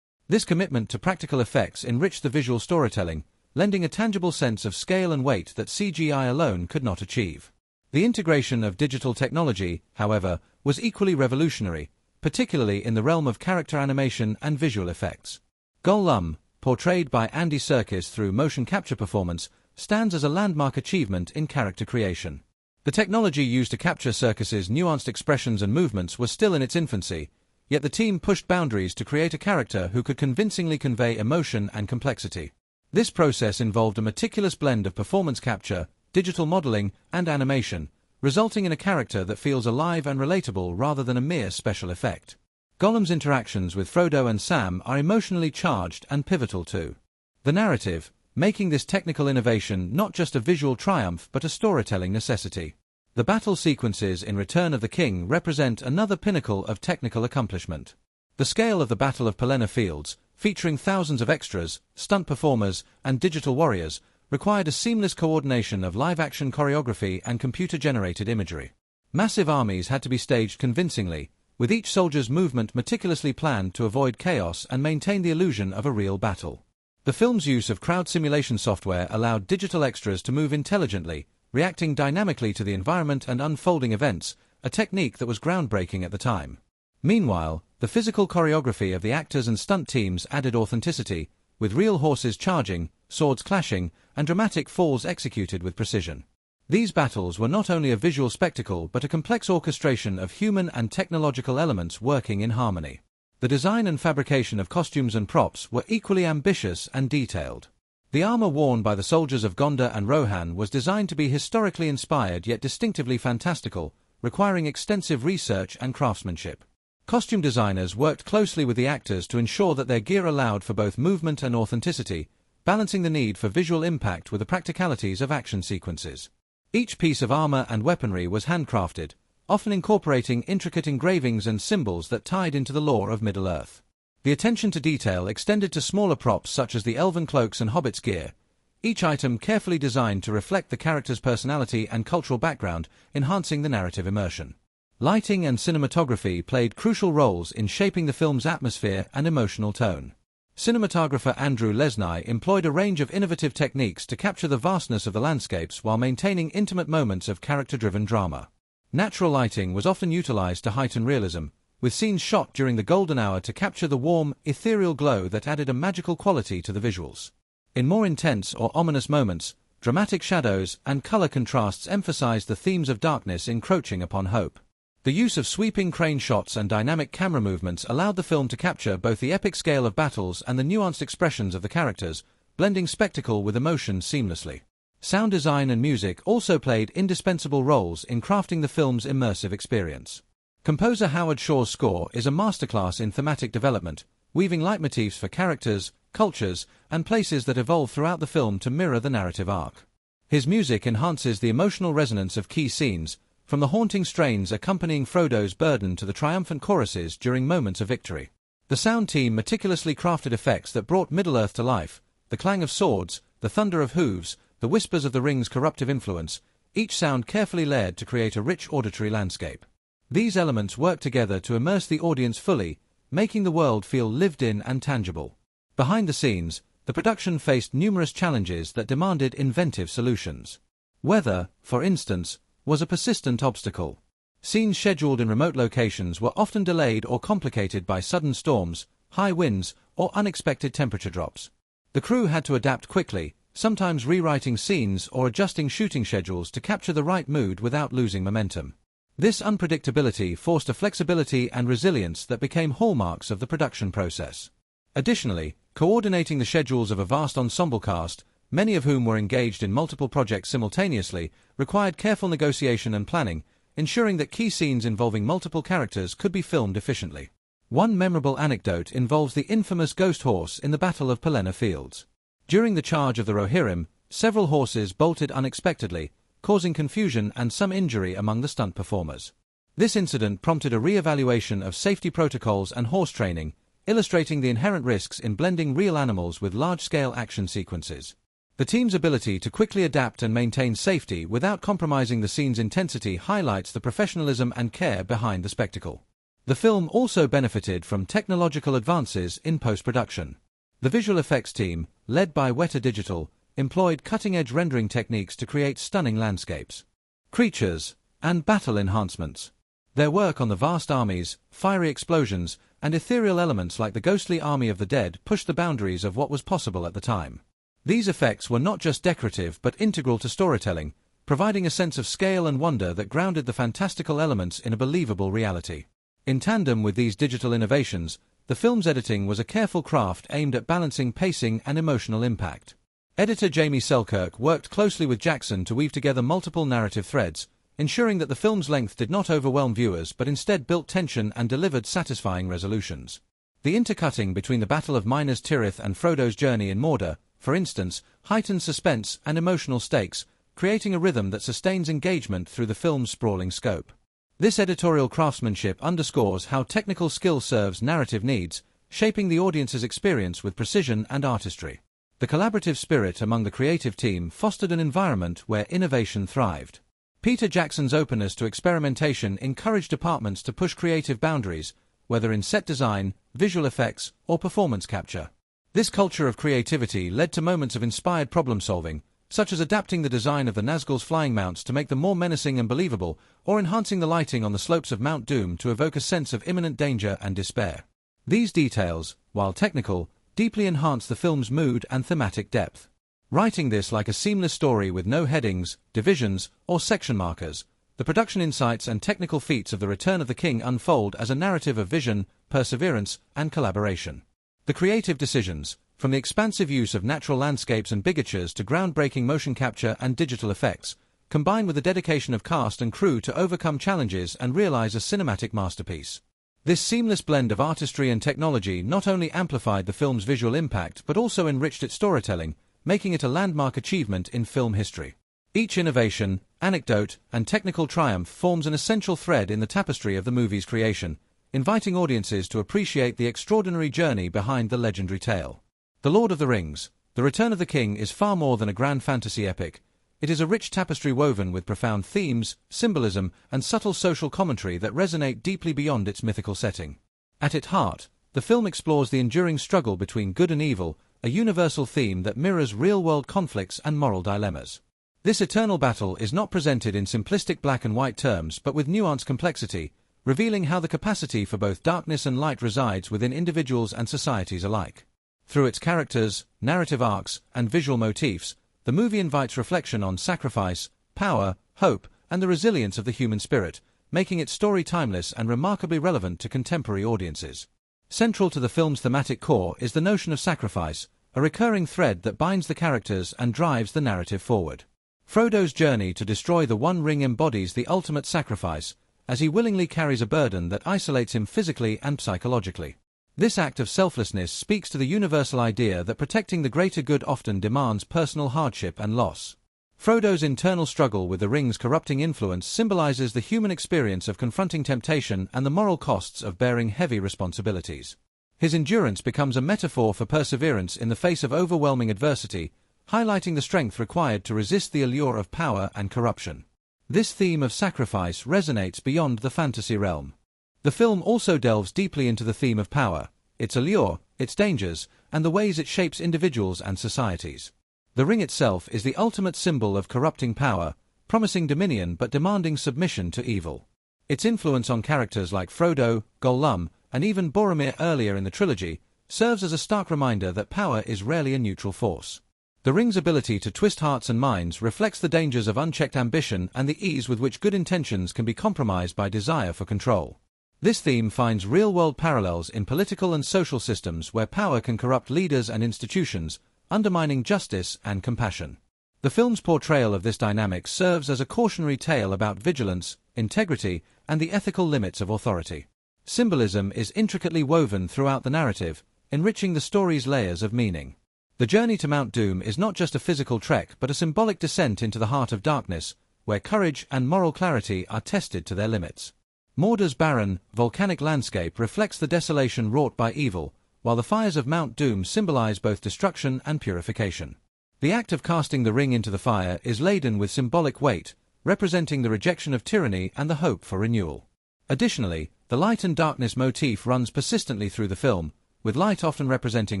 This commitment to practical effects enriched the visual storytelling, lending a tangible sense of scale and weight that CGI alone could not achieve. The integration of digital technology, however, was equally revolutionary, particularly in the realm of character animation and visual effects. Gollum, portrayed by Andy Serkis through motion capture performance, stands as a landmark achievement in character creation. The technology used to capture Serkis's nuanced expressions and movements was still in its infancy, yet the team pushed boundaries to create a character who could convincingly convey emotion and complexity. This process involved a meticulous blend of performance capture, digital modeling, and animation, resulting in a character that feels alive and relatable rather than a mere special effect. Gollum's interactions with Frodo and Sam are emotionally charged and pivotal to the narrative, making this technical innovation not just a visual triumph but a storytelling necessity. The battle sequences in Return of the King represent another pinnacle of technical accomplishment. The scale of the Battle of Pelennor Fields, featuring thousands of extras, stunt performers, and digital warriors, required a seamless coordination of live-action choreography and computer-generated imagery. Massive armies had to be staged convincingly, with each soldier's movement meticulously planned to avoid chaos and maintain the illusion of a real battle. The film's use of crowd simulation software allowed digital extras to move intelligently, reacting dynamically to the environment and unfolding events, a technique that was groundbreaking at the time. Meanwhile, the physical choreography of the actors and stunt teams added authenticity, with real horses charging, swords clashing, and dramatic falls executed with precision. These battles were not only a visual spectacle but a complex orchestration of human and technological elements working in harmony. The design and fabrication of costumes and props were equally ambitious and detailed. The armor worn by the soldiers of Gondor and Rohan was designed to be historically inspired yet distinctively fantastical, requiring extensive research and craftsmanship. Costume designers worked closely with the actors to ensure that their gear allowed for both movement and authenticity, balancing the need for visual impact with the practicalities of action sequences. Each piece of armor and weaponry was handcrafted, often incorporating intricate engravings and symbols that tied into the lore of Middle-earth. The attention to detail extended to smaller props such as the elven cloaks and hobbits' gear, each item carefully designed to reflect the character's personality and cultural background, enhancing the narrative immersion. Lighting and cinematography played crucial roles in shaping the film's atmosphere and emotional tone. Cinematographer Andrew Lesnie employed a range of innovative techniques to capture the vastness of the landscapes while maintaining intimate moments of character-driven drama. Natural lighting was often utilized to heighten realism, with scenes shot during the golden hour to capture the warm, ethereal glow that added a magical quality to the visuals. In more intense or ominous moments, dramatic shadows and color contrasts emphasized the themes of darkness encroaching upon hope. The use of sweeping crane shots and dynamic camera movements allowed the film to capture both the epic scale of battles and the nuanced expressions of the characters, blending spectacle with emotion seamlessly. Sound design and music also played indispensable roles in crafting the film's immersive experience. Composer Howard Shore's score is a masterclass in thematic development, weaving leitmotifs for characters, cultures, and places that evolve throughout the film to mirror the narrative arc. His music enhances the emotional resonance of key scenes, from the haunting strains accompanying Frodo's burden to the triumphant choruses during moments of victory. The sound team meticulously crafted effects that brought Middle-earth to life, the clang of swords, the thunder of hooves, the whispers of the ring's corruptive influence, each sound carefully layered to create a rich auditory landscape. These elements work together to immerse the audience fully, making the world feel lived in and tangible. Behind the scenes, the production faced numerous challenges that demanded inventive solutions. Weather, for instance, was a persistent obstacle. Scenes scheduled in remote locations were often delayed or complicated by sudden storms, high winds, or unexpected temperature drops. The crew had to adapt quickly, sometimes rewriting scenes or adjusting shooting schedules to capture the right mood without losing momentum. This unpredictability forced a flexibility and resilience that became hallmarks of the production process. Additionally, coordinating the schedules of a vast ensemble cast, many of whom were engaged in multiple projects simultaneously, required careful negotiation and planning, ensuring that key scenes involving multiple characters could be filmed efficiently. One memorable anecdote involves the infamous ghost horse in the Battle of Pelennor Fields. During the charge of the Rohirrim, several horses bolted unexpectedly, causing confusion and some injury among the stunt performers. This incident prompted a re-evaluation of safety protocols and horse training, illustrating the inherent risks in blending real animals with large-scale action sequences. The team's ability to quickly adapt and maintain safety without compromising the scene's intensity highlights the professionalism and care behind the spectacle. The film also benefited from technological advances in post-production. The visual effects team, led by Weta Digital, employed cutting-edge rendering techniques to create stunning landscapes, creatures, and battle enhancements. Their work on the vast armies, fiery explosions, and ethereal elements like the ghostly army of the dead pushed the boundaries of what was possible at the time. These effects were not just decorative but integral to storytelling, providing a sense of scale and wonder that grounded the fantastical elements in a believable reality. In tandem with these digital innovations, the film's editing was a careful craft aimed at balancing pacing and emotional impact. Editor Jamie Selkirk worked closely with Jackson to weave together multiple narrative threads, ensuring that the film's length did not overwhelm viewers but instead built tension and delivered satisfying resolutions. The intercutting between the Battle of Minas Tirith and Frodo's journey in Mordor, for instance, heightened suspense and emotional stakes, creating a rhythm that sustains engagement through the film's sprawling scope. This editorial craftsmanship underscores how technical skill serves narrative needs, shaping the audience's experience with precision and artistry. The collaborative spirit among the creative team fostered an environment where innovation thrived. Peter Jackson's openness to experimentation encouraged departments to push creative boundaries, whether in set design, visual effects, or performance capture. This culture of creativity led to moments of inspired problem-solving, such as adapting the design of the Nazgul's flying mounts to make them more menacing and believable, or enhancing the lighting on the slopes of Mount Doom to evoke a sense of imminent danger and despair. These details, while technical, deeply enhanced the film's mood and thematic depth. Writing this like a seamless story with no headings, divisions, or section markers, the production insights and technical feats of The Return of the King unfold as a narrative of vision, perseverance, and collaboration. The creative decisions, from the expansive use of natural landscapes and bigatures to groundbreaking motion capture and digital effects, combine with the dedication of cast and crew to overcome challenges and realize a cinematic masterpiece. This seamless blend of artistry and technology not only amplified the film's visual impact but also enriched its storytelling, making it a landmark achievement in film history. Each innovation, anecdote, and technical triumph forms an essential thread in the tapestry of the movie's creation, inviting audiences to appreciate the extraordinary journey behind the legendary tale. The Lord of the Rings, The Return of the King is far more than a grand fantasy epic. It is a rich tapestry woven with profound themes, symbolism, and subtle social commentary that resonate deeply beyond its mythical setting. At its heart, the film explores the enduring struggle between good and evil, a universal theme that mirrors real-world conflicts and moral dilemmas. This eternal battle is not presented in simplistic black and white terms but with nuanced complexity, revealing how the capacity for both darkness and light resides within individuals and societies alike. Through its characters, narrative arcs, and visual motifs, the movie invites reflection on sacrifice, power, hope, and the resilience of the human spirit, making its story timeless and remarkably relevant to contemporary audiences. Central to the film's thematic core is the notion of sacrifice, a recurring thread that binds the characters and drives the narrative forward. Frodo's journey to destroy the One Ring embodies the ultimate sacrifice, as he willingly carries a burden that isolates him physically and psychologically. This act of selflessness speaks to the universal idea that protecting the greater good often demands personal hardship and loss. Frodo's internal struggle with the ring's corrupting influence symbolizes the human experience of confronting temptation and the moral costs of bearing heavy responsibilities. His endurance becomes a metaphor for perseverance in the face of overwhelming adversity, highlighting the strength required to resist the allure of power and corruption. This theme of sacrifice resonates beyond the fantasy realm. The film also delves deeply into the theme of power, its allure, its dangers, and the ways it shapes individuals and societies. The ring itself is the ultimate symbol of corrupting power, promising dominion but demanding submission to evil. Its influence on characters like Frodo, Gollum, and even Boromir earlier in the trilogy serves as a stark reminder that power is rarely a neutral force. The ring's ability to twist hearts and minds reflects the dangers of unchecked ambition and the ease with which good intentions can be compromised by desire for control. This theme finds real-world parallels in political and social systems where power can corrupt leaders and institutions, undermining justice and compassion. The film's portrayal of this dynamic serves as a cautionary tale about vigilance, integrity, and the ethical limits of authority. Symbolism is intricately woven throughout the narrative, enriching the story's layers of meaning. The journey to Mount Doom is not just a physical trek but a symbolic descent into the heart of darkness, where courage and moral clarity are tested to their limits. Mordor's barren, volcanic landscape reflects the desolation wrought by evil, while the fires of Mount Doom symbolize both destruction and purification. The act of casting the ring into the fire is laden with symbolic weight, representing the rejection of tyranny and the hope for renewal. Additionally, the light and darkness motif runs persistently through the film, with light often representing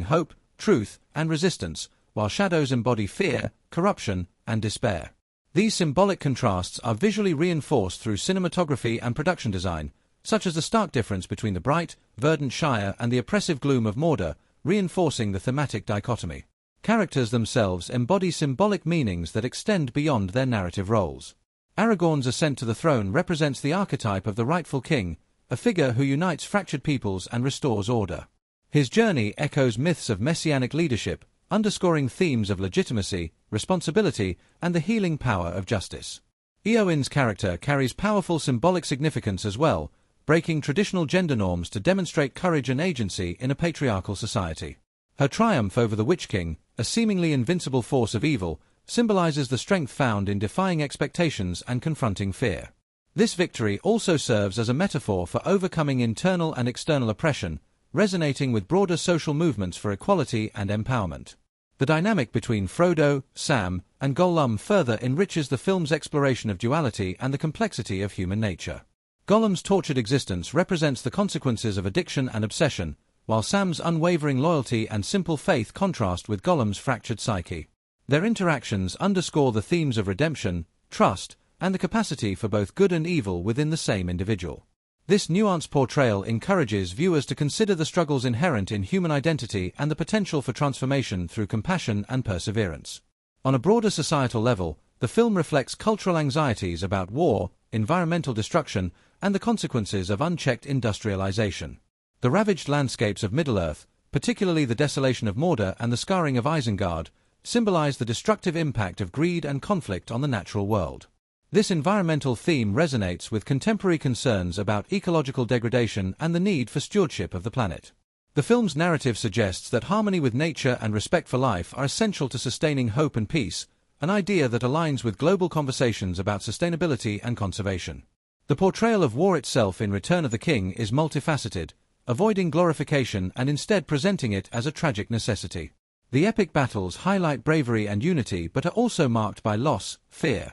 hope, truth, and resistance, while shadows embody fear, corruption, and despair. These symbolic contrasts are visually reinforced through cinematography and production design, such as the stark difference between the bright, verdant Shire and the oppressive gloom of Mordor, reinforcing the thematic dichotomy. Characters themselves embody symbolic meanings that extend beyond their narrative roles. Aragorn's ascent to the throne represents the archetype of the rightful king, a figure who unites fractured peoples and restores order. His journey echoes myths of messianic leadership, underscoring themes of legitimacy, responsibility, and the healing power of justice. Eowyn's character carries powerful symbolic significance as well, breaking traditional gender norms to demonstrate courage and agency in a patriarchal society. Her triumph over the Witch King, a seemingly invincible force of evil, symbolizes the strength found in defying expectations and confronting fear. This victory also serves as a metaphor for overcoming internal and external oppression, resonating with broader social movements for equality and empowerment. The dynamic between Frodo, Sam, and Gollum further enriches the film's exploration of duality and the complexity of human nature. Gollum's tortured existence represents the consequences of addiction and obsession, while Sam's unwavering loyalty and simple faith contrast with Gollum's fractured psyche. Their interactions underscore the themes of redemption, trust, and the capacity for both good and evil within the same individual. This nuanced portrayal encourages viewers to consider the struggles inherent in human identity and the potential for transformation through compassion and perseverance. On a broader societal level, the film reflects cultural anxieties about war, environmental destruction, and the consequences of unchecked industrialization. The ravaged landscapes of Middle-earth, particularly the desolation of Mordor and the scarring of Isengard, symbolize the destructive impact of greed and conflict on the natural world. This environmental theme resonates with contemporary concerns about ecological degradation and the need for stewardship of the planet. The film's narrative suggests that harmony with nature and respect for life are essential to sustaining hope and peace, an idea that aligns with global conversations about sustainability and conservation. The portrayal of war itself in Return of the King is multifaceted, avoiding glorification and instead presenting it as a tragic necessity. The epic battles highlight bravery and unity but are also marked by loss, fear,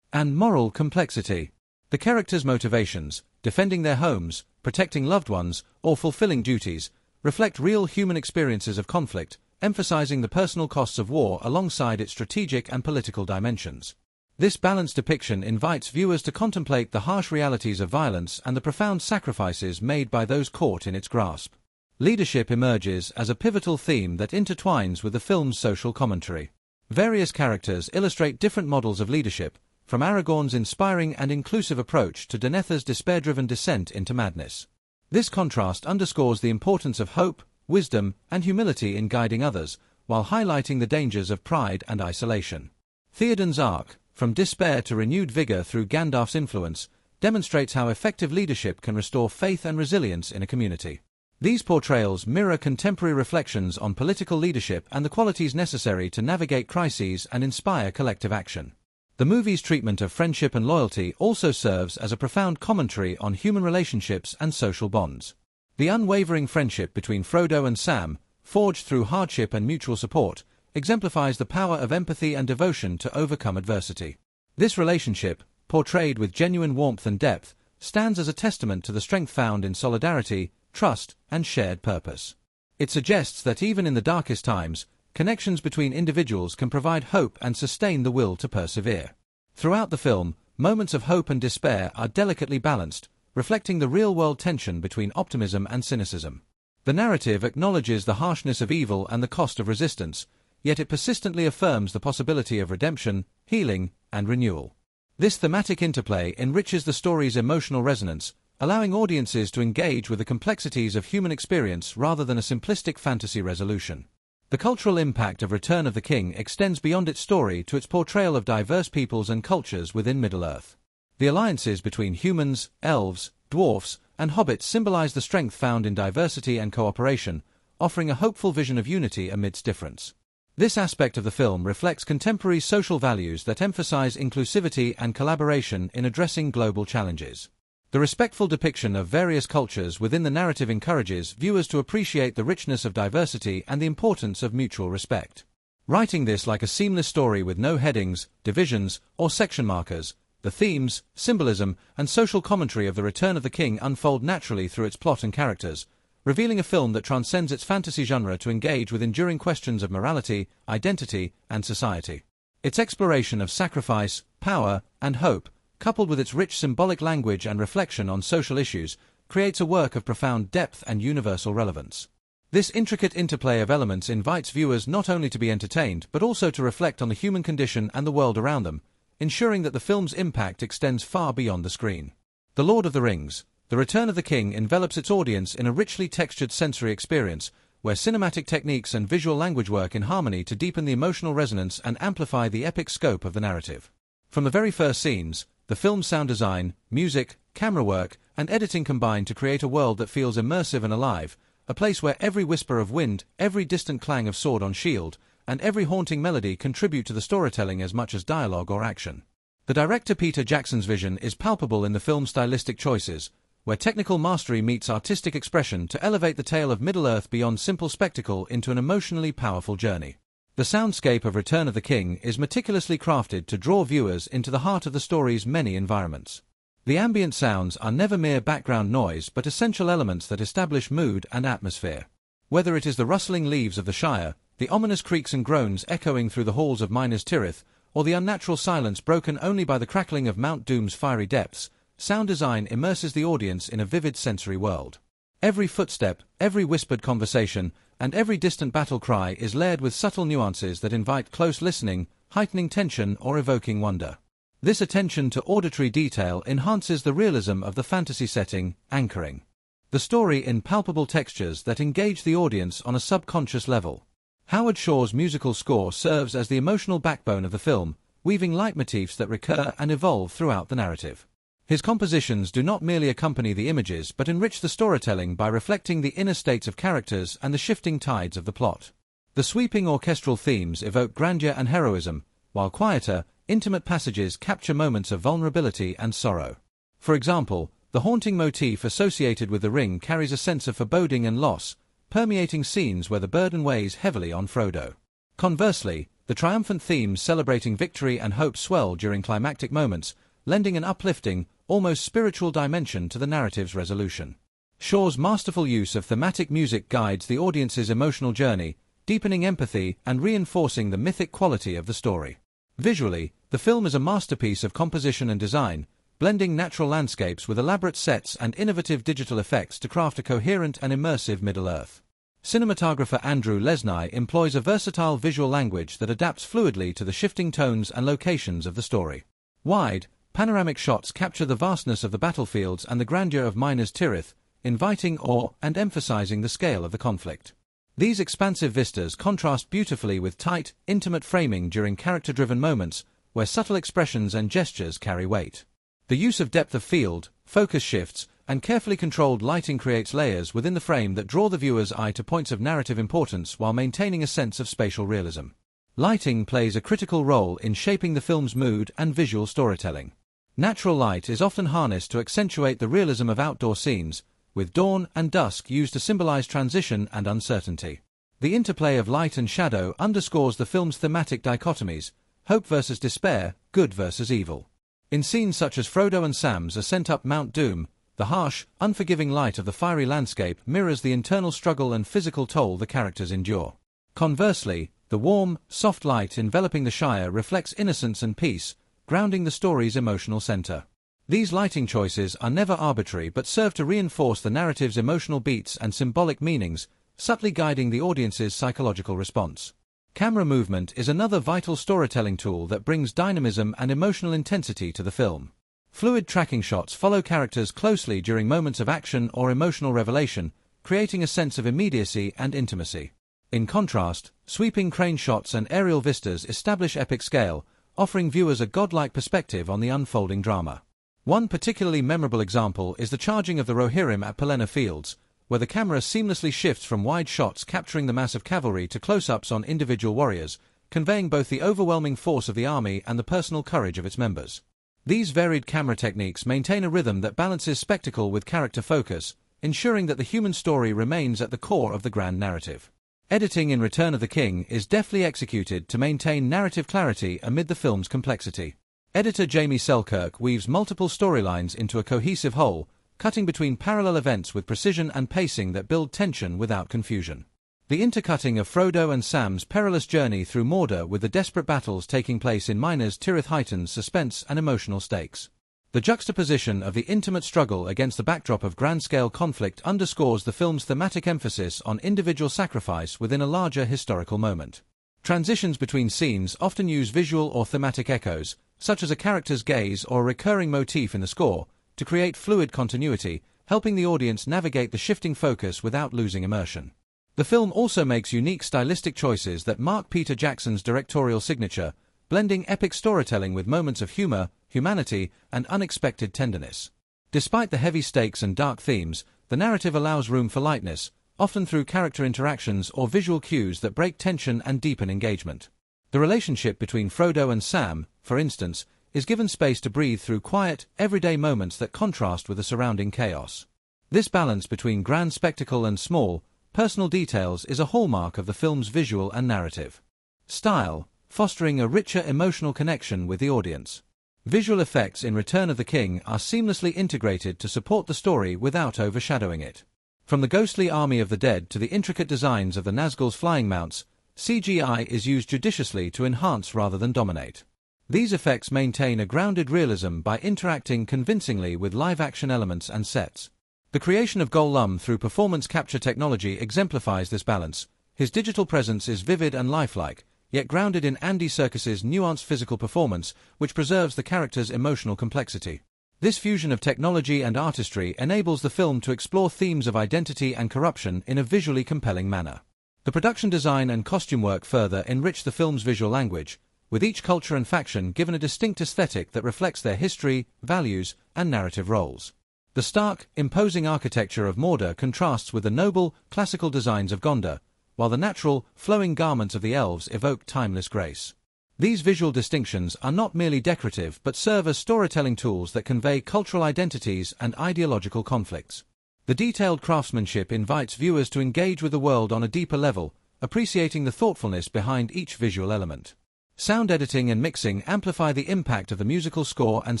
and moral complexity. The characters' motivations, defending their homes, protecting loved ones, or fulfilling duties, reflect real human experiences of conflict, emphasizing the personal costs of war alongside its strategic and political dimensions. This balanced depiction invites viewers to contemplate the harsh realities of violence and the profound sacrifices made by those caught in its grasp. Leadership emerges as a pivotal theme that intertwines with the film's social commentary. Various characters illustrate different models of leadership, from Aragorn's inspiring and inclusive approach to Denethor's despair-driven descent into madness. This contrast underscores the importance of hope, wisdom, and humility in guiding others, while highlighting the dangers of pride and isolation. Theoden's arc, from despair to renewed vigor through Gandalf's influence, demonstrates how effective leadership can restore faith and resilience in a community. These portrayals mirror contemporary reflections on political leadership and the qualities necessary to navigate crises and inspire collective action. The movie's treatment of friendship and loyalty also serves as a profound commentary on human relationships and social bonds. The unwavering friendship between Frodo and Sam, forged through hardship and mutual support, exemplifies the power of empathy and devotion to overcome adversity. This relationship, portrayed with genuine warmth and depth, stands as a testament to the strength found in solidarity, trust, and shared purpose. It suggests that even in the darkest times, connections between individuals can provide hope and sustain the will to persevere. Throughout the film, moments of hope and despair are delicately balanced, reflecting the real-world tension between optimism and cynicism. The narrative acknowledges the harshness of evil and the cost of resistance, yet it persistently affirms the possibility of redemption, healing, and renewal. This thematic interplay enriches the story's emotional resonance, allowing audiences to engage with the complexities of human experience rather than a simplistic fantasy resolution. The cultural impact of Return of the King extends beyond its story to its portrayal of diverse peoples and cultures within Middle-earth. The alliances between humans, elves, dwarfs, and hobbits symbolize the strength found in diversity and cooperation, offering a hopeful vision of unity amidst difference. This aspect of the film reflects contemporary social values that emphasize inclusivity and collaboration in addressing global challenges. The respectful depiction of various cultures within the narrative encourages viewers to appreciate the richness of diversity and the importance of mutual respect. Writing this like a seamless story with no headings, divisions, or section markers, the themes, symbolism, and social commentary of The Return of the King unfold naturally through its plot and characters, revealing a film that transcends its fantasy genre to engage with enduring questions of morality, identity, and society. Its exploration of sacrifice, power, and hope, coupled with its rich symbolic language and reflection on social issues, creates a work of profound depth and universal relevance. This intricate interplay of elements invites viewers not only to be entertained but also to reflect on the human condition and the world around them, ensuring that the film's impact extends far beyond the screen. The Lord of the Rings, The Return of the King envelops its audience in a richly textured sensory experience, where cinematic techniques and visual language work in harmony to deepen the emotional resonance and amplify the epic scope of the narrative. From the very first scenes, the film's sound design, music, camera work, and editing combine to create a world that feels immersive and alive, a place where every whisper of wind, every distant clang of sword on shield, and every haunting melody contribute to the storytelling as much as dialogue or action. The director Peter Jackson's vision is palpable in the film's stylistic choices, where technical mastery meets artistic expression to elevate the tale of Middle-earth beyond simple spectacle into an emotionally powerful journey. The soundscape of Return of the King is meticulously crafted to draw viewers into the heart of the story's many environments. The ambient sounds are never mere background noise but essential elements that establish mood and atmosphere. Whether it is the rustling leaves of the Shire, the ominous creaks and groans echoing through the halls of Minas Tirith, or the unnatural silence broken only by the crackling of Mount Doom's fiery depths, sound design immerses the audience in a vivid sensory world. Every footstep, every whispered conversation, and every distant battle cry is layered with subtle nuances that invite close listening, heightening tension or evoking wonder. This attention to auditory detail enhances the realism of the fantasy setting, anchoring the story in palpable textures that engage the audience on a subconscious level. Howard Shore's musical score serves as the emotional backbone of the film, weaving leitmotifs that recur and evolve throughout the narrative. His compositions do not merely accompany the images but enrich the storytelling by reflecting the inner states of characters and the shifting tides of the plot. The sweeping orchestral themes evoke grandeur and heroism, while quieter, intimate passages capture moments of vulnerability and sorrow. For example, the haunting motif associated with the ring carries a sense of foreboding and loss, permeating scenes where the burden weighs heavily on Frodo. Conversely, the triumphant themes celebrating victory and hope swell during climactic moments, lending an uplifting, almost spiritual dimension to the narrative's resolution. Shore's masterful use of thematic music guides the audience's emotional journey, deepening empathy and reinforcing the mythic quality of the story. Visually, the film is a masterpiece of composition and design, blending natural landscapes with elaborate sets and innovative digital effects to craft a coherent and immersive Middle-earth. Cinematographer Andrew Lesney employs a versatile visual language that adapts fluidly to the shifting tones and locations of the story. Wide, panoramic shots capture the vastness of the battlefields and the grandeur of Minas Tirith, inviting awe and emphasizing the scale of the conflict. These expansive vistas contrast beautifully with tight, intimate framing during character-driven moments, where subtle expressions and gestures carry weight. The use of depth of field, focus shifts, and carefully controlled lighting creates layers within the frame that draw the viewer's eye to points of narrative importance while maintaining a sense of spatial realism. Lighting plays a critical role in shaping the film's mood and visual storytelling. Natural light is often harnessed to accentuate the realism of outdoor scenes, with dawn and dusk used to symbolize transition and uncertainty. The interplay of light and shadow underscores the film's thematic dichotomies, hope versus despair, good versus evil. In scenes such as Frodo and Sam's ascent up Mount Doom, the harsh, unforgiving light of the fiery landscape mirrors the internal struggle and physical toll the characters endure. Conversely, the warm, soft light enveloping the Shire reflects innocence and peace, grounding the story's emotional center. These lighting choices are never arbitrary but serve to reinforce the narrative's emotional beats and symbolic meanings, subtly guiding the audience's psychological response. Camera movement is another vital storytelling tool that brings dynamism and emotional intensity to the film. Fluid tracking shots follow characters closely during moments of action or emotional revelation, creating a sense of immediacy and intimacy. In contrast, sweeping crane shots and aerial vistas establish epic scale, offering viewers a godlike perspective on the unfolding drama. One particularly memorable example is the charging of the Rohirrim at Pelennor Fields, where the camera seamlessly shifts from wide shots capturing the mass of cavalry to close-ups on individual warriors, conveying both the overwhelming force of the army and the personal courage of its members. These varied camera techniques maintain a rhythm that balances spectacle with character focus, ensuring that the human story remains at the core of the grand narrative. Editing in Return of the King is deftly executed to maintain narrative clarity amid the film's complexity. Editor Jamie Selkirk weaves multiple storylines into a cohesive whole, cutting between parallel events with precision and pacing that build tension without confusion. The intercutting of Frodo and Sam's perilous journey through Mordor with the desperate battles taking place in Minas Tirith heightens suspense and emotional stakes. The juxtaposition of the intimate struggle against the backdrop of grand-scale conflict underscores the film's thematic emphasis on individual sacrifice within a larger historical moment. Transitions between scenes often use visual or thematic echoes, such as a character's gaze or a recurring motif in the score, to create fluid continuity, helping the audience navigate the shifting focus without losing immersion. The film also makes unique stylistic choices that mark Peter Jackson's directorial signature, blending epic storytelling with moments of humor, humanity, and unexpected tenderness. Despite the heavy stakes and dark themes, the narrative allows room for lightness, often through character interactions or visual cues that break tension and deepen engagement. The relationship between Frodo and Sam, for instance, is given space to breathe through quiet, everyday moments that contrast with the surrounding chaos. This balance between grand spectacle and small, personal details is a hallmark of the film's visual and narrative style, fostering a richer emotional connection with the audience. Visual effects in Return of the King are seamlessly integrated to support the story without overshadowing it. From the ghostly army of the dead to the intricate designs of the Nazgul's flying mounts, CGI is used judiciously to enhance rather than dominate. These effects maintain a grounded realism by interacting convincingly with live-action elements and sets. The creation of Gollum through performance capture technology exemplifies this balance. His digital presence is vivid and lifelike, yet grounded in Andy Serkis's nuanced physical performance, which preserves the character's emotional complexity. This fusion of technology and artistry enables the film to explore themes of identity and corruption in a visually compelling manner. The production design and costume work further enrich the film's visual language, with each culture and faction given a distinct aesthetic that reflects their history, values, and narrative roles. The stark, imposing architecture of Mordor contrasts with the noble, classical designs of Gondor, while the natural, flowing garments of the elves evoke timeless grace. These visual distinctions are not merely decorative but serve as storytelling tools that convey cultural identities and ideological conflicts. The detailed craftsmanship invites viewers to engage with the world on a deeper level, appreciating the thoughtfulness behind each visual element. Sound editing and mixing amplify the impact of the musical score and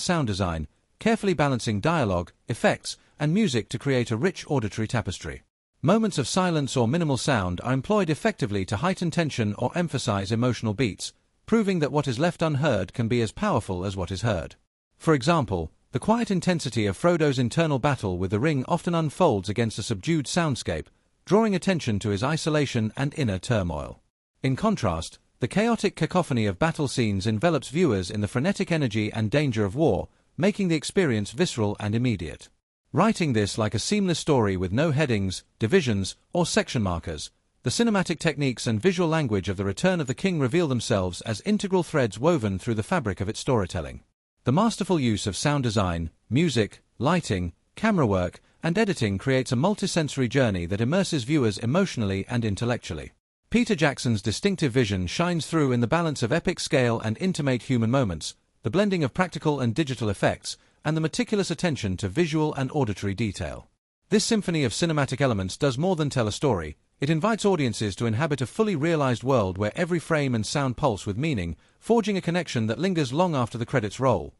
sound design, carefully balancing dialogue, effects, and music to create a rich auditory tapestry. Moments of silence or minimal sound are employed effectively to heighten tension or emphasize emotional beats, proving that what is left unheard can be as powerful as what is heard. For example, the quiet intensity of Frodo's internal battle with the ring often unfolds against a subdued soundscape, drawing attention to his isolation and inner turmoil. In contrast, the chaotic cacophony of battle scenes envelops viewers in the frenetic energy and danger of war, making the experience visceral and immediate. Writing this like a seamless story with no headings, divisions, or section markers, the cinematic techniques and visual language of The Return of the King reveal themselves as integral threads woven through the fabric of its storytelling. The masterful use of sound design, music, lighting, camera work, and editing creates a multisensory journey that immerses viewers emotionally and intellectually. Peter Jackson's distinctive vision shines through in the balance of epic scale and intimate human moments, the blending of practical and digital effects, and the meticulous attention to visual and auditory detail. This symphony of cinematic elements does more than tell a story. It invites audiences to inhabit a fully realized world where every frame and sound pulse with meaning, forging a connection that lingers long after the credits roll.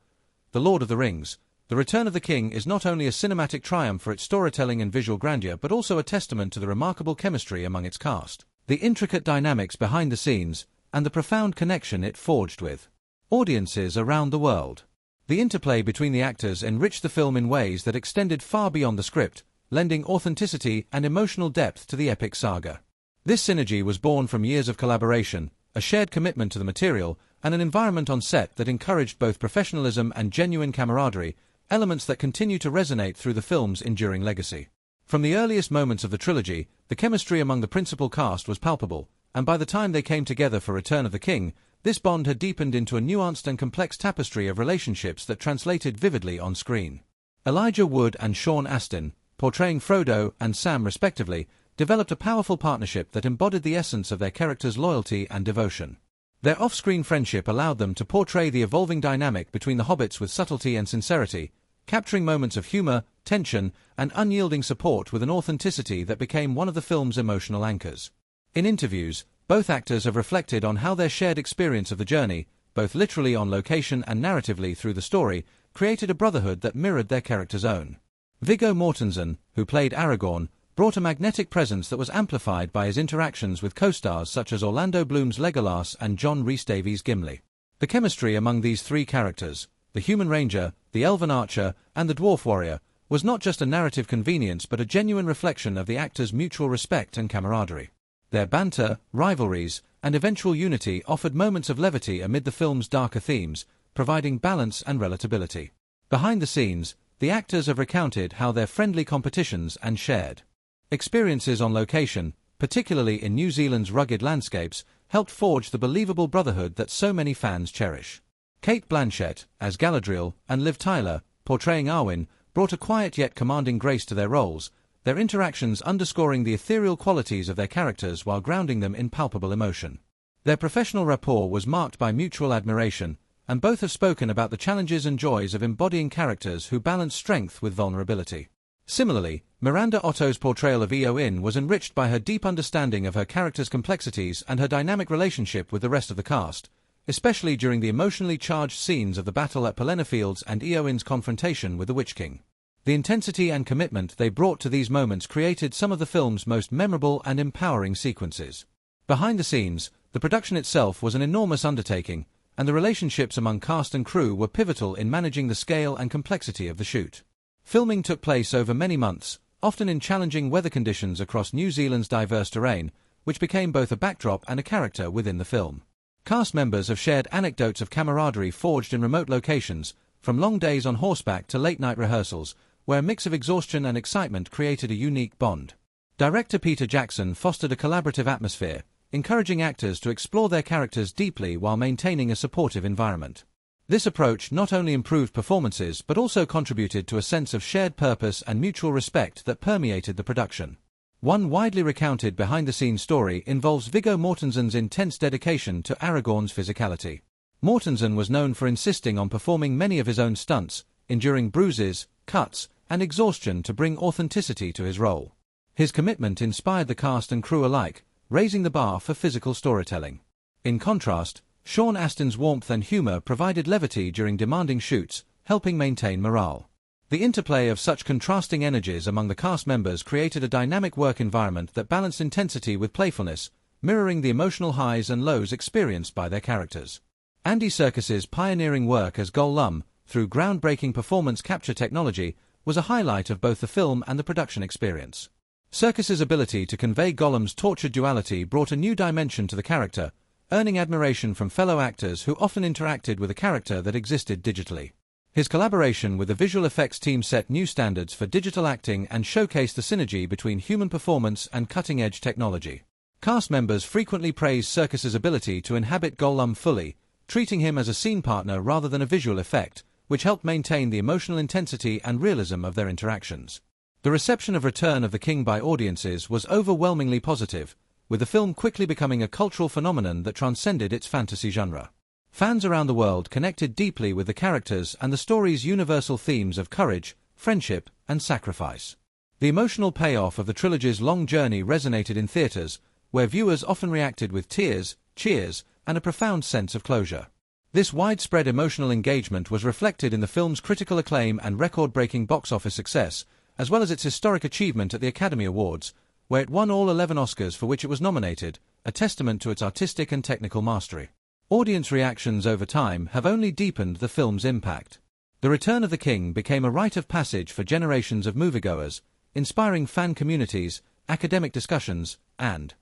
The Lord of the Rings, The Return of the King is not only a cinematic triumph for its storytelling and visual grandeur but also a testament to the remarkable chemistry among its cast, the intricate dynamics behind the scenes, and the profound connection it forged with audiences around the world. The interplay between the actors enriched the film in ways that extended far beyond the script, lending authenticity and emotional depth to the epic saga. This synergy was born from years of collaboration, a shared commitment to the material, and an environment on set that encouraged both professionalism and genuine camaraderie, elements that continue to resonate through the film's enduring legacy. From the earliest moments of the trilogy, the chemistry among the principal cast was palpable, and by the time they came together for Return of the King, this bond had deepened into a nuanced and complex tapestry of relationships that translated vividly on screen. Elijah Wood and Sean Astin, portraying Frodo and Sam respectively, developed a powerful partnership that embodied the essence of their characters' loyalty and devotion. Their off-screen friendship allowed them to portray the evolving dynamic between the hobbits with subtlety and sincerity, capturing moments of humor, tension, and unyielding support with an authenticity that became one of the film's emotional anchors. In interviews, both actors have reflected on how their shared experience of the journey, both literally on location and narratively through the story, created a brotherhood that mirrored their characters' own. Viggo Mortensen, who played Aragorn, brought a magnetic presence that was amplified by his interactions with co-stars such as Orlando Bloom's Legolas and John Rhys-Davies' Gimli. The chemistry among these three characters, the human ranger, the elven archer, and the dwarf warrior, was not just a narrative convenience but a genuine reflection of the actors' mutual respect and camaraderie. Their banter, rivalries, and eventual unity offered moments of levity amid the film's darker themes, providing balance and relatability. Behind the scenes, the actors have recounted how their friendly competitions and shared experiences on location, particularly in New Zealand's rugged landscapes, helped forge the believable brotherhood that so many fans cherish. Cate Blanchett, as Galadriel, and Liv Tyler, portraying Arwen, brought a quiet yet commanding grace to their roles, their interactions underscoring the ethereal qualities of their characters while grounding them in palpable emotion. Their professional rapport was marked by mutual admiration, and both have spoken about the challenges and joys of embodying characters who balance strength with vulnerability. Similarly, Miranda Otto's portrayal of Eowyn was enriched by her deep understanding of her character's complexities and her dynamic relationship with the rest of the cast, especially during the emotionally charged scenes of the battle at Pelennor Fields and Eowyn's confrontation with the Witch King. The intensity and commitment they brought to these moments created some of the film's most memorable and empowering sequences. Behind the scenes, the production itself was an enormous undertaking, and the relationships among cast and crew were pivotal in managing the scale and complexity of the shoot. Filming took place over many months, often in challenging weather conditions across New Zealand's diverse terrain, which became both a backdrop and a character within the film. Cast members have shared anecdotes of camaraderie forged in remote locations, from long days on horseback to late-night rehearsals, where a mix of exhaustion and excitement created a unique bond. Director Peter Jackson fostered a collaborative atmosphere, encouraging actors to explore their characters deeply while maintaining a supportive environment. This approach not only improved performances but also contributed to a sense of shared purpose and mutual respect that permeated the production. One widely recounted behind-the-scenes story involves Viggo Mortensen's intense dedication to Aragorn's physicality. Mortensen was known for insisting on performing many of his own stunts, enduring bruises, cuts, and exhaustion to bring authenticity to his role. His commitment inspired the cast and crew alike, raising the bar for physical storytelling. In contrast, Sean Astin's warmth and humor provided levity during demanding shoots, helping maintain morale. The interplay of such contrasting energies among the cast members created a dynamic work environment that balanced intensity with playfulness, mirroring the emotional highs and lows experienced by their characters. Andy Serkis's pioneering work as Gollum, through groundbreaking performance capture technology, was a highlight of both the film and the production experience. Serkis's ability to convey Gollum's tortured duality brought a new dimension to the character, earning admiration from fellow actors who often interacted with a character that existed digitally. His collaboration with the visual effects team set new standards for digital acting and showcased the synergy between human performance and cutting-edge technology. Cast members frequently praised Serkis's ability to inhabit Gollum fully, treating him as a scene partner rather than a visual effect, which helped maintain the emotional intensity and realism of their interactions. The reception of Return of the King by audiences was overwhelmingly positive, with the film quickly becoming a cultural phenomenon that transcended its fantasy genre. Fans around the world connected deeply with the characters and the story's universal themes of courage, friendship, and sacrifice. The emotional payoff of the trilogy's long journey resonated in theaters, where viewers often reacted with tears, cheers, and a profound sense of closure. This widespread emotional engagement was reflected in the film's critical acclaim and record-breaking box office success, as well as its historic achievement at the Academy Awards, where it won all 11 Oscars for which it was nominated, a testament to its artistic and technical mastery. Audience reactions over time have only deepened the film's impact. The Return of the King became a rite of passage for generations of moviegoers, inspiring fan communities, academic discussions, and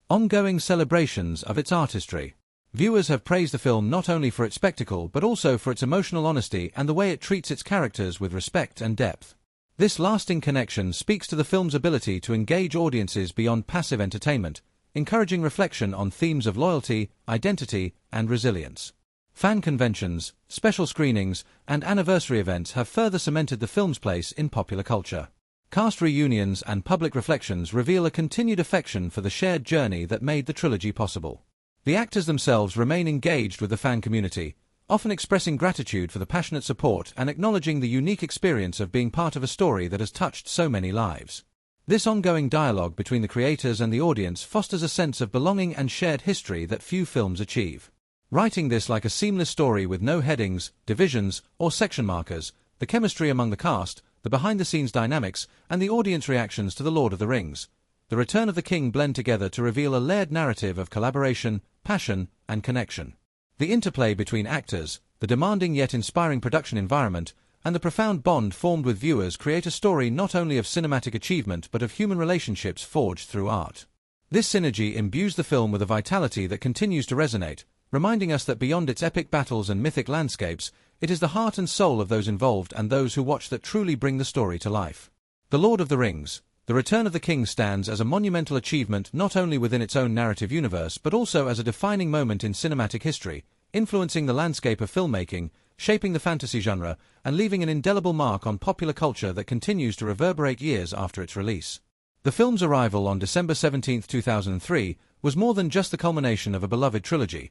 ongoing celebrations of its artistry. Viewers have praised the film not only for its spectacle but also for its emotional honesty and the way it treats its characters with respect and depth. This lasting connection speaks to the film's ability to engage audiences beyond passive entertainment, encouraging reflection on themes of loyalty, identity, and resilience. Fan conventions, special screenings, and anniversary events have further cemented the film's place in popular culture. Cast reunions and public reflections reveal a continued affection for the shared journey that made the trilogy possible. The actors themselves remain engaged with the fan community, often expressing gratitude for the passionate support and acknowledging the unique experience of being part of a story that has touched so many lives. This ongoing dialogue between the creators and the audience fosters a sense of belonging and shared history that few films achieve. Writing this like a seamless story with no headings, divisions, or section markers, the chemistry among the cast, the behind-the-scenes dynamics, and the audience reactions to The Lord of the Rings, The Return of the King blend together to reveal a layered narrative of collaboration, passion, and connection. The interplay between actors, the demanding yet inspiring production environment, and the profound bond formed with viewers create a story not only of cinematic achievement but of human relationships forged through art. This synergy imbues the film with a vitality that continues to resonate, reminding us that beyond its epic battles and mythic landscapes, it is the heart and soul of those involved and those who watch that truly bring the story to life. The Lord of the Rings, The Return of the King stands as a monumental achievement not only within its own narrative universe but also as a defining moment in cinematic history, influencing the landscape of filmmaking, shaping the fantasy genre, and leaving an indelible mark on popular culture that continues to reverberate years after its release. The film's arrival on December 17, 2003, was more than just the culmination of a beloved trilogy.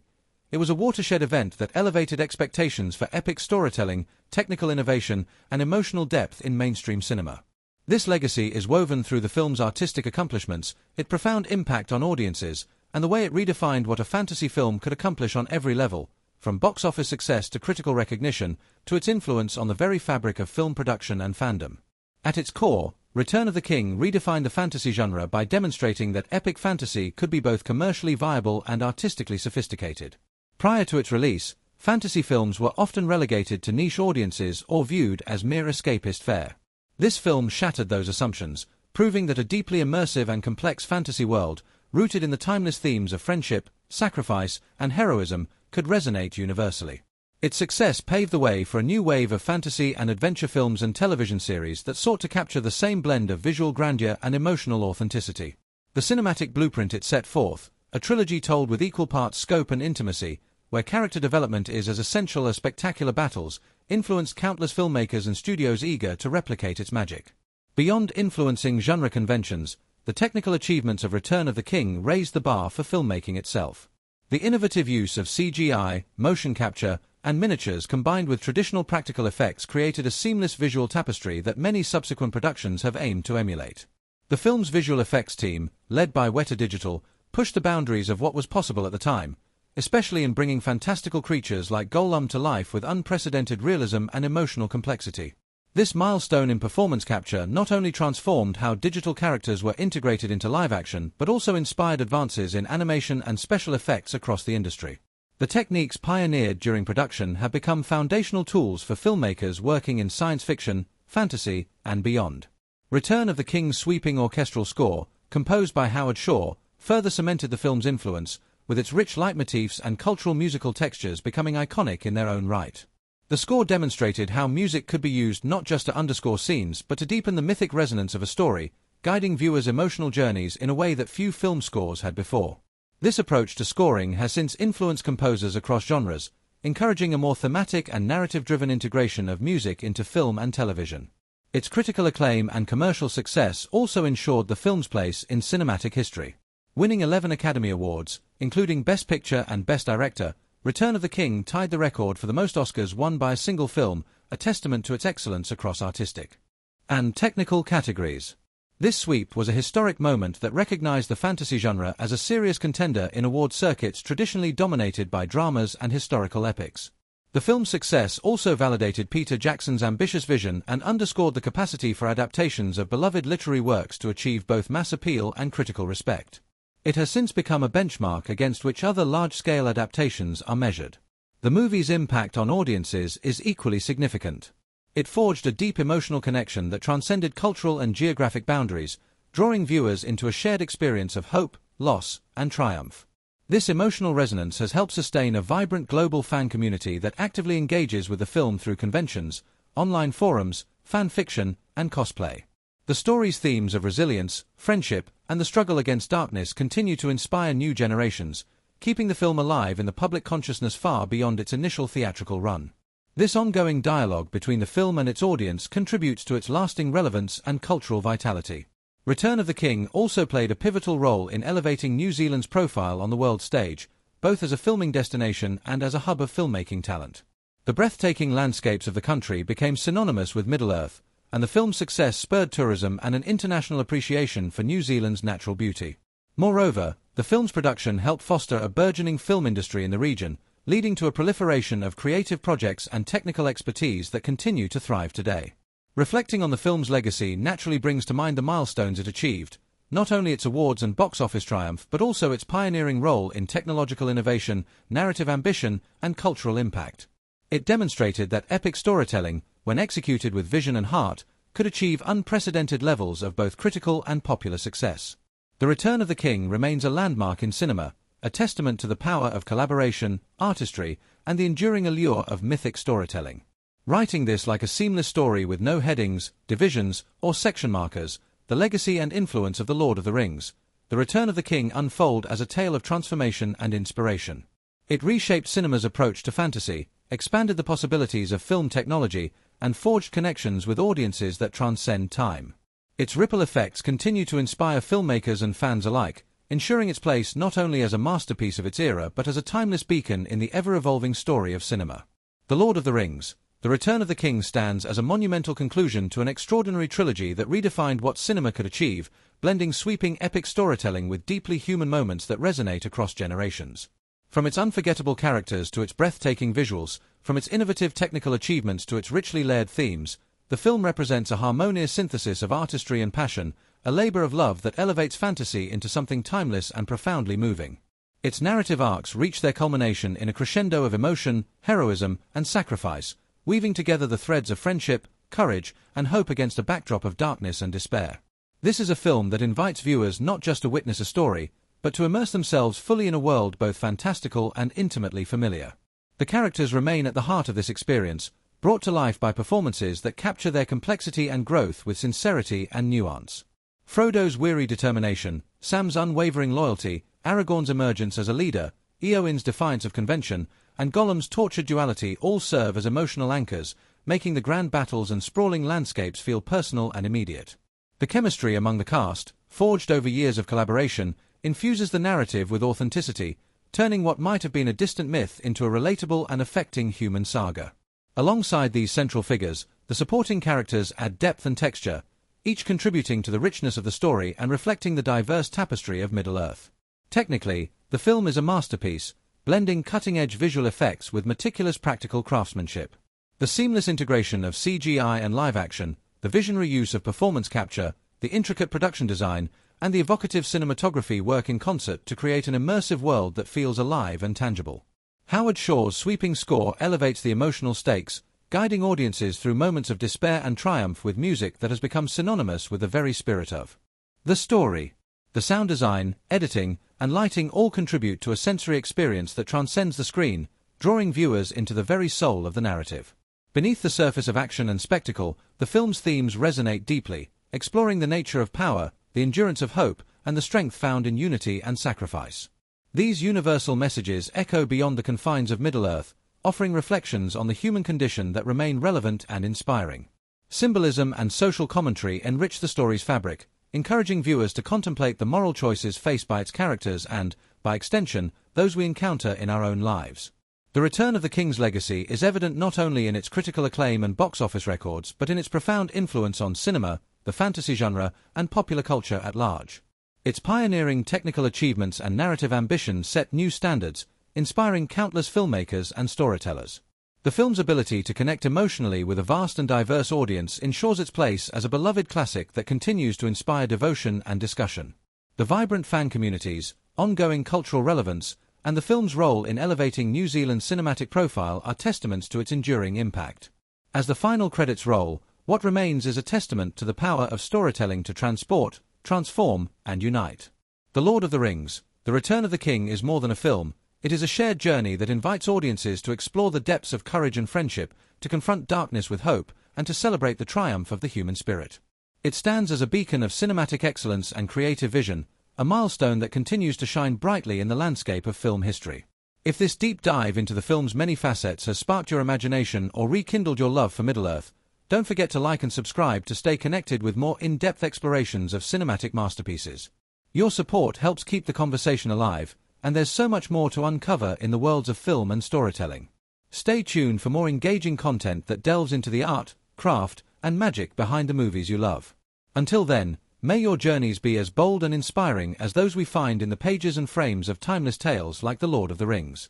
It was a watershed event that elevated expectations for epic storytelling, technical innovation, and emotional depth in mainstream cinema. This legacy is woven through the film's artistic accomplishments, its profound impact on audiences, and the way it redefined what a fantasy film could accomplish on every level, from box office success to critical recognition, to its influence on the very fabric of film production and fandom. At its core, Return of the King redefined the fantasy genre by demonstrating that epic fantasy could be both commercially viable and artistically sophisticated. Prior to its release, fantasy films were often relegated to niche audiences or viewed as mere escapist fare. This film shattered those assumptions, proving that a deeply immersive and complex fantasy world, rooted in the timeless themes of friendship, sacrifice, and heroism, could resonate universally. Its success paved the way for a new wave of fantasy and adventure films and television series that sought to capture the same blend of visual grandeur and emotional authenticity. The cinematic blueprint it set forth, a trilogy told with equal parts scope and intimacy, where character development is as essential as spectacular battles, influenced countless filmmakers and studios eager to replicate its magic. Beyond influencing genre conventions, the technical achievements of Return of the King raised the bar for filmmaking itself. The innovative use of CGI, motion capture, and miniatures combined with traditional practical effects created a seamless visual tapestry that many subsequent productions have aimed to emulate. The film's visual effects team, led by Weta Digital, pushed the boundaries of what was possible at the time, especially in bringing fantastical creatures like Gollum to life with unprecedented realism and emotional complexity. This milestone in performance capture not only transformed how digital characters were integrated into live action but also inspired advances in animation and special effects across the industry. The techniques pioneered during production have become foundational tools for filmmakers working in science fiction, fantasy, and beyond. Return of the King's sweeping orchestral score, composed by Howard Shore, further cemented the film's influence, with its rich leitmotifs and cultural musical textures becoming iconic in their own right. The score demonstrated how music could be used not just to underscore scenes but to deepen the mythic resonance of a story, guiding viewers' emotional journeys in a way that few film scores had before. This approach to scoring has since influenced composers across genres, encouraging a more thematic and narrative-driven integration of music into film and television. Its critical acclaim and commercial success also ensured the film's place in cinematic history. Winning 11 Academy Awards, including Best Picture and Best Director, Return of the King tied the record for the most Oscars won by a single film, a testament to its excellence across artistic and technical categories. This sweep was a historic moment that recognized the fantasy genre as a serious contender in award circuits traditionally dominated by dramas and historical epics. The film's success also validated Peter Jackson's ambitious vision and underscored the capacity for adaptations of beloved literary works to achieve both mass appeal and critical respect. It has since become a benchmark against which other large-scale adaptations are measured. The movie's impact on audiences is equally significant. It forged a deep emotional connection that transcended cultural and geographic boundaries, drawing viewers into a shared experience of hope, loss, and triumph. This emotional resonance has helped sustain a vibrant global fan community that actively engages with the film through conventions, online forums, fan fiction, and cosplay. The story's themes of resilience, friendship, and the struggle against darkness continue to inspire new generations, keeping the film alive in the public consciousness far beyond its initial theatrical run. This ongoing dialogue between the film and its audience contributes to its lasting relevance and cultural vitality. Return of the King also played a pivotal role in elevating New Zealand's profile on the world stage, both as a filming destination and as a hub of filmmaking talent. The breathtaking landscapes of the country became synonymous with Middle-earth, and the film's success spurred tourism and an international appreciation for New Zealand's natural beauty. Moreover, the film's production helped foster a burgeoning film industry in the region, leading to a proliferation of creative projects and technical expertise that continue to thrive today. Reflecting on the film's legacy naturally brings to mind the milestones it achieved, not only its awards and box office triumph but also its pioneering role in technological innovation, narrative ambition, and cultural impact. It demonstrated that epic storytelling, when executed with vision and heart, could achieve unprecedented levels of both critical and popular success. The Return of the King remains a landmark in cinema, a testament to the power of collaboration, artistry, and the enduring allure of mythic storytelling. Writing this like a seamless story with no headings, divisions, or section markers, the legacy and influence of The Lord of the Rings, The Return of the King unfold as a tale of transformation and inspiration. It reshaped cinema's approach to fantasy, expanded the possibilities of film technology, and forged connections with audiences that transcend time. Its ripple effects continue to inspire filmmakers and fans alike, ensuring its place not only as a masterpiece of its era but as a timeless beacon in the ever-evolving story of cinema. The Lord of the Rings, The Return of the King stands as a monumental conclusion to an extraordinary trilogy that redefined what cinema could achieve, blending sweeping epic storytelling with deeply human moments that resonate across generations. From its unforgettable characters to its breathtaking visuals, from its innovative technical achievements to its richly layered themes, the film represents a harmonious synthesis of artistry and passion, a labor of love that elevates fantasy into something timeless and profoundly moving. Its narrative arcs reach their culmination in a crescendo of emotion, heroism, and sacrifice, weaving together the threads of friendship, courage, and hope against a backdrop of darkness and despair. This is a film that invites viewers not just to witness a story, but to immerse themselves fully in a world both fantastical and intimately familiar. The characters remain at the heart of this experience, brought to life by performances that capture their complexity and growth with sincerity and nuance. Frodo's weary determination, Sam's unwavering loyalty, Aragorn's emergence as a leader, Eowyn's defiance of convention, and Gollum's tortured duality all serve as emotional anchors, making the grand battles and sprawling landscapes feel personal and immediate. The chemistry among the cast, forged over years of collaboration, infuses the narrative with authenticity, turning what might have been a distant myth into a relatable and affecting human saga. Alongside these central figures, the supporting characters add depth and texture, each contributing to the richness of the story and reflecting the diverse tapestry of Middle-earth. Technically, the film is a masterpiece, blending cutting-edge visual effects with meticulous practical craftsmanship. The seamless integration of CGI and live-action, the visionary use of performance capture, the intricate production design, and the evocative cinematography work in concert to create an immersive world that feels alive and tangible. Howard Shore's sweeping score elevates the emotional stakes, guiding audiences through moments of despair and triumph with music that has become synonymous with the very spirit of the story. The sound design, editing, and lighting all contribute to a sensory experience that transcends the screen, drawing viewers into the very soul of the narrative. Beneath the surface of action and spectacle, the film's themes resonate deeply, exploring the nature of power, the endurance of hope, and the strength found in unity and sacrifice. These universal messages echo beyond the confines of Middle-earth, offering reflections on the human condition that remain relevant and inspiring. Symbolism and social commentary enrich the story's fabric, encouraging viewers to contemplate the moral choices faced by its characters and, by extension, those we encounter in our own lives. The Return of the King's legacy is evident not only in its critical acclaim and box office records but in its profound influence on cinema, the fantasy genre, and popular culture at large. Its pioneering technical achievements and narrative ambition set new standards, inspiring countless filmmakers and storytellers. The film's ability to connect emotionally with a vast and diverse audience ensures its place as a beloved classic that continues to inspire devotion and discussion. The vibrant fan communities, ongoing cultural relevance, and the film's role in elevating New Zealand's cinematic profile are testaments to its enduring impact. As the final credits roll, what remains is a testament to the power of storytelling to transport, transform, and unite. The Lord of the Rings, The Return of the King is more than a film. It is a shared journey that invites audiences to explore the depths of courage and friendship, to confront darkness with hope, and to celebrate the triumph of the human spirit. It stands as a beacon of cinematic excellence and creative vision, a milestone that continues to shine brightly in the landscape of film history. If this deep dive into the film's many facets has sparked your imagination or rekindled your love for Middle-earth, don't forget to like and subscribe to stay connected with more in-depth explorations of cinematic masterpieces. Your support helps keep the conversation alive, and there's so much more to uncover in the worlds of film and storytelling. Stay tuned for more engaging content that delves into the art, craft, and magic behind the movies you love. Until then, may your journeys be as bold and inspiring as those we find in the pages and frames of timeless tales like The Lord of the Rings.